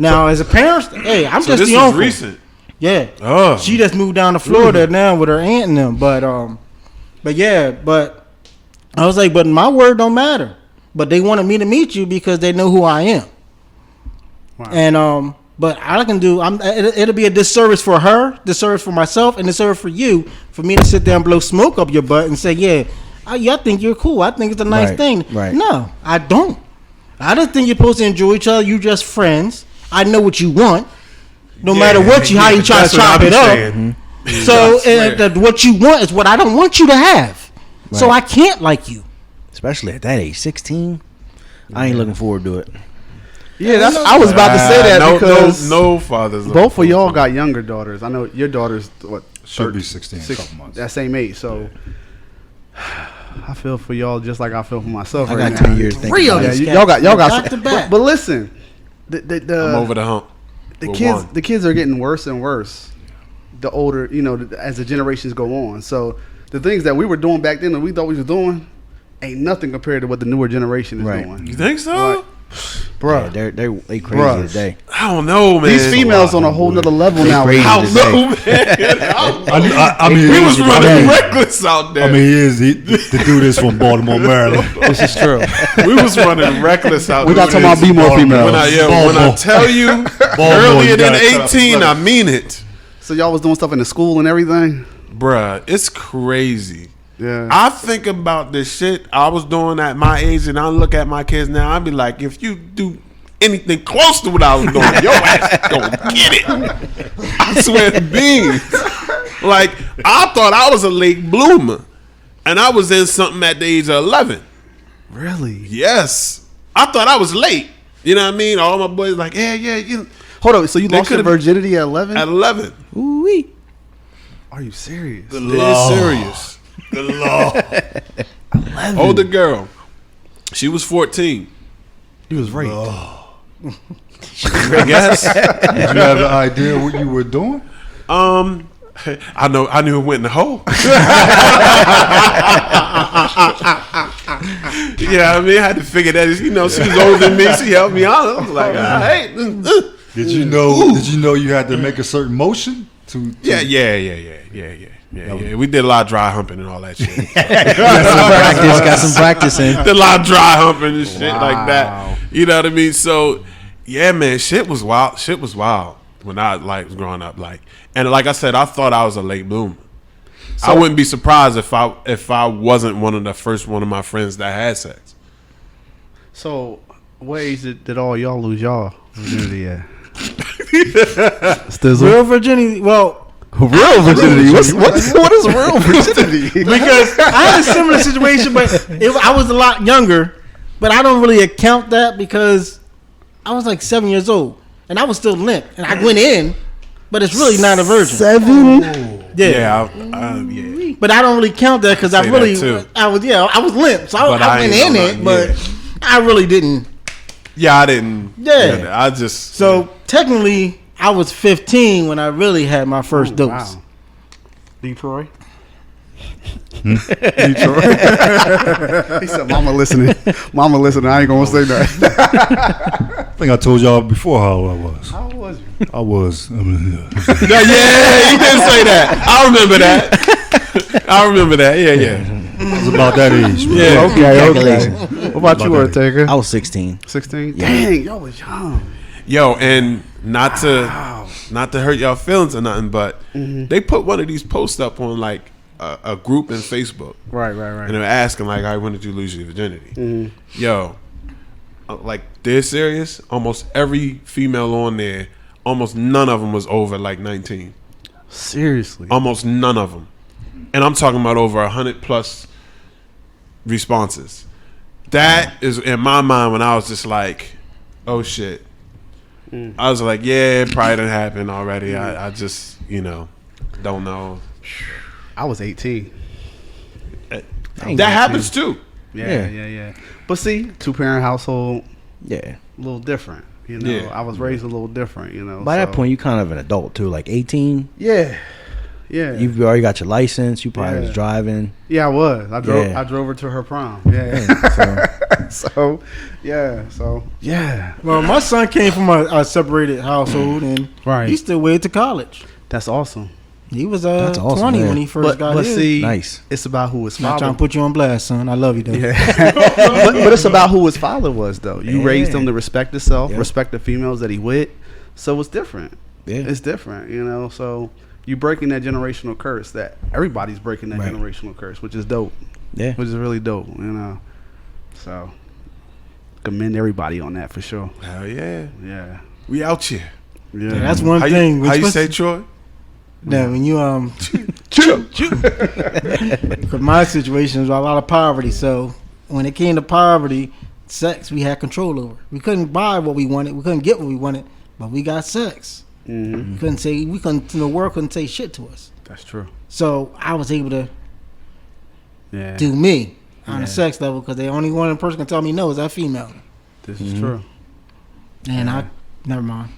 Now, as a parent, hey, I'm So just this the is uncle. recent. Yeah. Oh. She just moved down to Florida now with her aunt and them. But I was like, but my word don't matter. But they wanted me to meet you because they know who I am. Wow. And but I can do. It'll be a disservice for her, disservice for myself, and disservice for you for me to sit there and blow smoke up your butt and say, yeah, I think you're cool. I think it's a nice thing. Right. No, I don't. I just think you're supposed to enjoy each other. You just friends. I know what you want. No matter what how you try to chop it up. So what you want is what I don't want you to have. Right. So I can't like you. Especially at that age, 16. I ain't looking forward to it. Yeah, I was about to say that because no fathers. both of y'all got younger daughters. I know your daughter's what Should be 16 in a couple months. That same age. So I feel for y'all just like I feel for myself. I right got now. 10 years thinking Real. about it. Y'all got back to back. But listen, I'm over the hump. The kids are getting worse and worse. The older, as the generations go on. So the things that we were doing back then and we thought we was doing ain't nothing compared to what the newer generation is doing. You think so? Like, bruh. Yeah, they crazy today. I don't know, man. These females on a whole nother level now. crazy. I don't know, man. I mean, We was running reckless out there. I mean, the dude is from Baltimore, Maryland. This is true. We was running reckless out We're there. not talking about be more females. When I tell you earlier than 18, I mean it. So y'all was doing stuff in the school and everything? Bruh, it's crazy. Yeah. I think about the shit I was doing at my age, and I look at my kids now. I'd be like, if you do anything close to what I was doing, your ass gonna get it. I swear to beans. Like, I thought I was a late bloomer, and I was in something at the age of 11. Really? Yes, I thought I was late. You know what I mean? All my boys like, yeah. Hold on. So you lost your could've- virginity at 11? At 11. Ooh-wee. Are you serious? It's serious. The law. 11. Older girl. She was 14. You was raped. I guess. Did you have an idea what you were doing? I knew it went in the hole. Yeah, I mean, I had to figure that. She was older than me. She helped me out. I was like, hey. Did you know you had to make a certain motion to Yeah. We did a lot of dry humping and all that shit. Got some practice in. Did a lot of dry humping and shit like that. You know what I mean? So, yeah, man, shit was wild. Shit was wild when I was growing up. And like I said, I thought I was a late bloomer. I wouldn't be surprised if I wasn't one of my friends that had sex. So, what age did all y'all lose y'all virginity at? Stizzle? Real virginity. Well, Real virginity? What is real virginity? because I had a similar situation, but I was a lot younger. But I don't really account that because I was like 7 years old and I was still limp, and I went in, but it's really not a virgin. 7? Yeah. But I don't really count that because I Say really, that too. I was limp, so But I I went ain't in know it, nothing, but yeah. I really didn't. Yeah, I didn't. Yeah. I just. So technically, I was 15 when I really had my first dose. Wow. Detroit? Detroit? He said, Mama listening. Mama listening. I ain't going to say that. I think I told y'all before how old I was. How old was you? I was. Yeah, you did say that. I remember that. Yeah. I was about that age. Man. Yeah. Okay. What about you, Ortega? I was 16. 16? Yeah. Dang, y'all was young. Yo, and not to hurt y'all feelings or nothing, but they put one of these posts up on like a group in Facebook. Right. And they're asking like, "All right, when did you lose your virginity?" Yo, like they're serious. Almost every female on there, almost none of them was over like 19. Seriously? Almost none of them, and I'm talking about over 100 plus responses. That is in my mind when I was just like, oh shit. I was like, yeah, it probably didn't happen already. I just, don't know. I was 18. That happens too. Yeah. But see, 2-parent household, Yeah. a little different. Yeah. I was raised a little different. By that so- point, you kind of an adult too, like 18. Yeah. You've already got your license. You probably was driving. Yeah, I was. I drove. Yeah. I drove her to her prom. Yeah. So Yeah. Well, my son came from a separated household, and Right. he still went to college. That's awesome. He was That's awesome, 20 man. when he first got But here. see, Nice. it's about who his Not father. trying to put you on blast, son. I love you, though. Yeah. but it's about who his father was, though. You Yeah. raised him to respect himself, Yep. respect the females that he with. So it's different. Yeah. It's different, So you breaking that generational curse that everybody's breaking that Right. generational curse, which is dope. Yeah. Which is really dope, So commend everybody on that for sure. Hell yeah. Yeah. We out here. Yeah. Yeah, that's one How thing. you say, Troy? Now, when you because my situation was a lot of poverty. So when it came to poverty, sex we had control over. We couldn't buy what we wanted. We couldn't get what we wanted, but we got sex. Mhm. The world couldn't say shit to us. That's true. So I was able to Yeah. do me on Yeah. a sex level because the only one person can tell me no is that female. This is true. And I never mind.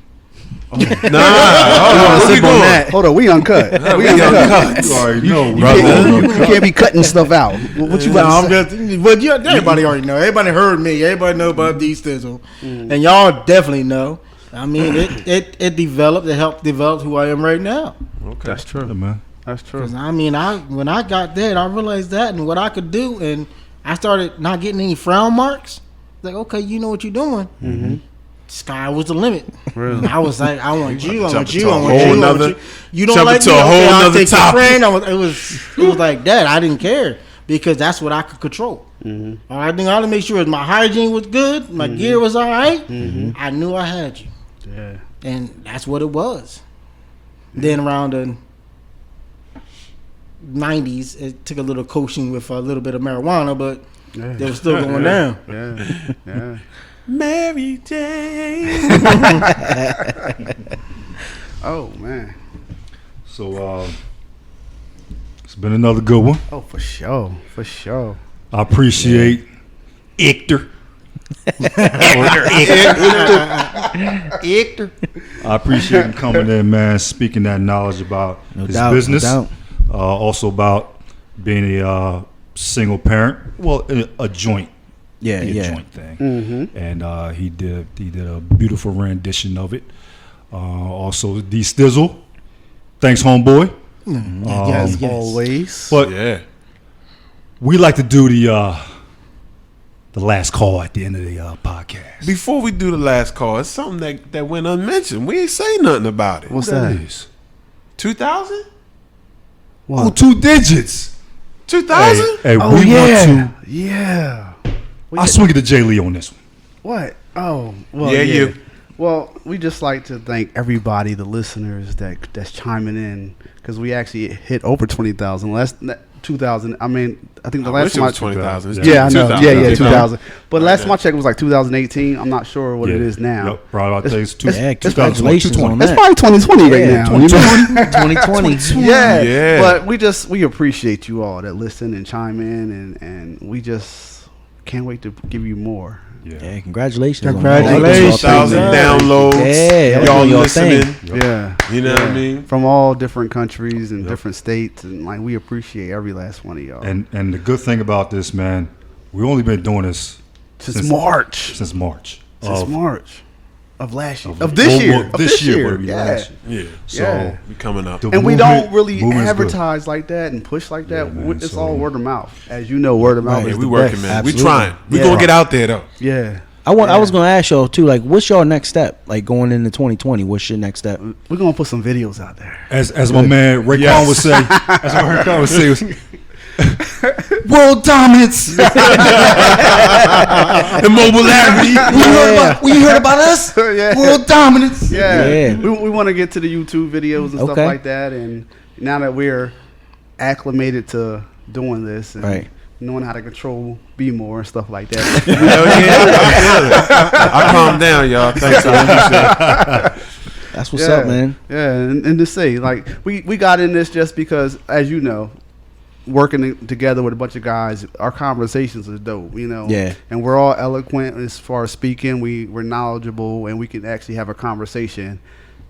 Nah, hold on. Where we going? Hold on, we uncut. We uncut. You already know, You can't be cutting stuff out. What you about to say? But everybody already know. Everybody heard me. Everybody know about D Stizzle, and y'all definitely know. I mean, it developed. It helped develop who I am right now. Okay. That's true. Yeah, man. That's true. Because I mean, when I got there, I realized that and what I could do, and I started not getting any frown marks. Like, okay, you know what you're doing. Mm-hmm. Sky was the limit. Really? And I was like, I want you. I Jump want into you. I a want whole you. I nother- want you. You don't jump like into me? a whole Okay, I'll nother take your topic. friend. It was like that. I didn't care because that's what I could control. Mm-hmm. All I had to make sure my hygiene was good, my gear was all right. Mm-hmm. I knew I had you. Yeah. And that's what it was. Then around the 90s, it took a little coaching with a little bit of marijuana, but Yeah. they were still going down. Yeah. Yeah. Mary Jane. Oh man. So it's been another good one. Oh, for sure. For sure. I appreciate Hector. Hector. I appreciate him coming in, man, speaking that knowledge about No his doubt, no business. doubt. Also about being a single parent. Well, a joint. Yeah, A yeah. joint thing. Mm-hmm. And he did a beautiful rendition of it. Also, D Stizzle. Thanks, homeboy. Yes. Always. But Yeah. we like to do the last call at the end of the podcast. Before we do the last call, it's something that went unmentioned. We ain't say nothing about it. What's that? is? 2000? What? Oh, 2 digits. 2000? Hey, Oh, we yeah. want Yeah. to. I swing it to Jay Lee on this one. What? Oh, well, Yeah, yeah. you. Well, we just like to thank everybody, the listeners that's chiming in, because we actually hit over 20,000. Last 2,000. I mean, I think the I last wish it was time 20,000. It's Yeah, I know. 2,000. Yeah, 2,000. 2,000. But last Right time I checked, it was like 2018. I'm not sure what it is now. Yep, probably about It's- it's two, it's- Yeah, 2020. congratulations on It's that. probably 2020 right Yeah, now. You know? 2020. Yeah. Yeah. But we appreciate you all that listen and chime in, and we just can't wait to give you more. Yeah, congratulations. on Congratulations. that. 2,000 Yeah. downloads. Yeah, Y'all your listening. thing. Yeah. You know what I mean? From all different countries and different states, and like we appreciate every last one of y'all. And the good thing about this, man, we've only been doing this since March. Since March. Since of- March of last year. of- Of this well, year. well, Of this year, year. would be Yeah. last year. Yeah. So Yeah. We coming up. the And we movement- don't really movement's good. advertise like that and push like that. Yeah, man, It's so- all word of mouth. As you know, word of mouth Right. is We the working, best. man. We Absolutely. trying. We Yeah. gonna get out there though. Yeah. I was gonna ask y'all too, like, what's your next step? Like going into 2020, what's your next step? We're going to put some videos out there. As my man Raekwon Yes. would say, as my man Raekwon would say, was, world dominance. Immobility. You heard about us? Yeah. World dominance. Yeah. Yeah. We want to get to the YouTube videos and stuff Okay. like that. And now that we're acclimated to doing this, and Right. knowing how to control B more and stuff like that. Hell yeah, I calmed down, y'all. Thanks for what you said. That's what's up, man. Yeah, and to say, like, we got in this just because, as you know, working together with a bunch of guys, our conversations are dope, you know. Yeah. And we're all eloquent as far as speaking. We're knowledgeable, and we can actually have a conversation,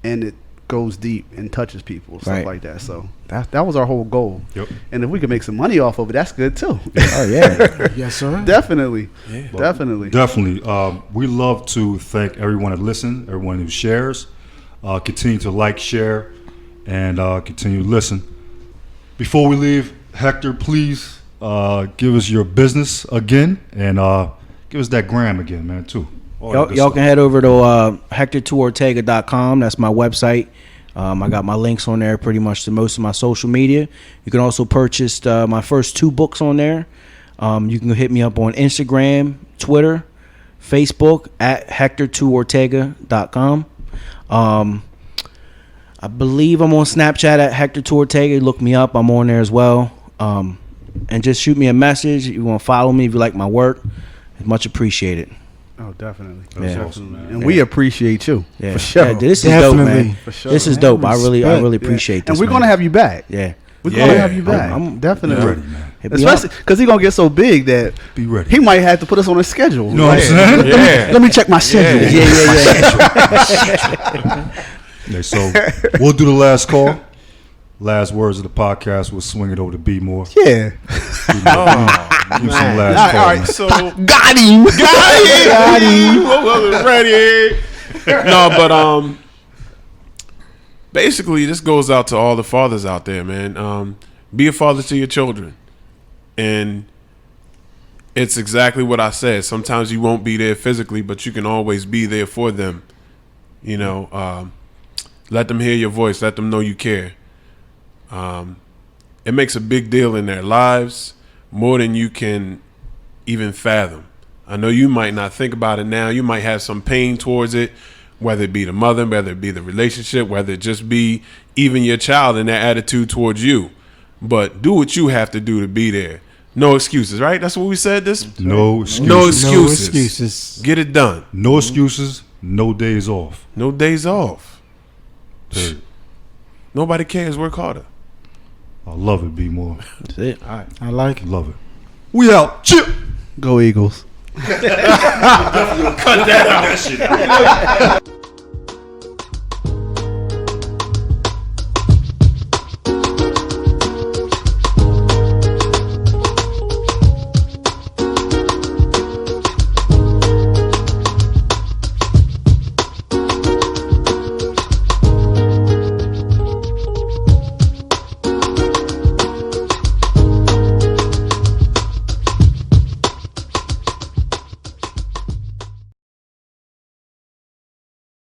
and it goes deep and touches people, stuff Right. like that. So that was our whole goal. Yep. And if we can make some money off of it, that's good too. Oh yeah. Yes, sir. Definitely. Yeah. Definitely. Definitely. We love to thank everyone that listens, everyone who shares. Continue to like, share, and continue to listen. Before we leave, Hector, please give us your business again and give us that gram again, man, too. All that Y'all, good y'all stuff. can head over to Hector2Ortega.com. That's my website. I got my links on there pretty much to most of my social media. You can also purchase my first 2 books on there. You can hit me up on Instagram, Twitter, Facebook at Hector2Ortega.com. I believe I'm on Snapchat at Hector2Ortega. Look me up. I'm on there as well. And just shoot me a message. If you want to follow me, if you like my work, it's much appreciated. Oh, definitely. That's Yeah. awesome, man. And we appreciate you. Yeah, For sure. Yeah, this is dope, Definitely. man. For sure. This is Man, dope. I really respect. appreciate this. And we're man. going to have you back. Yeah. We're Yeah. going to have you back. I'm Definitely. Be ready, man. Hit me Especially up. because he's going to get so big that Be ready. he might have to put us on a schedule. You know what I'm saying? Yeah. Let me check my schedule. Yeah, so we'll do the last call. Last words of the podcast. We'll swing it over to B more. Yeah. Give him some last All call. right, man. so Got him. got him. I wasn't ready. No, but basically, this goes out to all the fathers out there, man. Be a father to your children, and it's exactly what I said. Sometimes you won't be there physically, but you can always be there for them. You know, let them hear your voice. Let them know you care. It makes a big deal in their lives, more than you can even fathom. I know you might not think about it now. You might have some pain towards it, whether it be the mother, whether it be the relationship, whether it just be even your child and their attitude towards you. But do what you have to do to be there. No excuses, right? That's what we said. No excuses. No No excuses. excuses. Get it done. No excuses. No days off. No days off. Period. Nobody cares. Work harder. I love it, B more. That's it. I like it. Love it. We out. Chip. Go Eagles. Cut that out.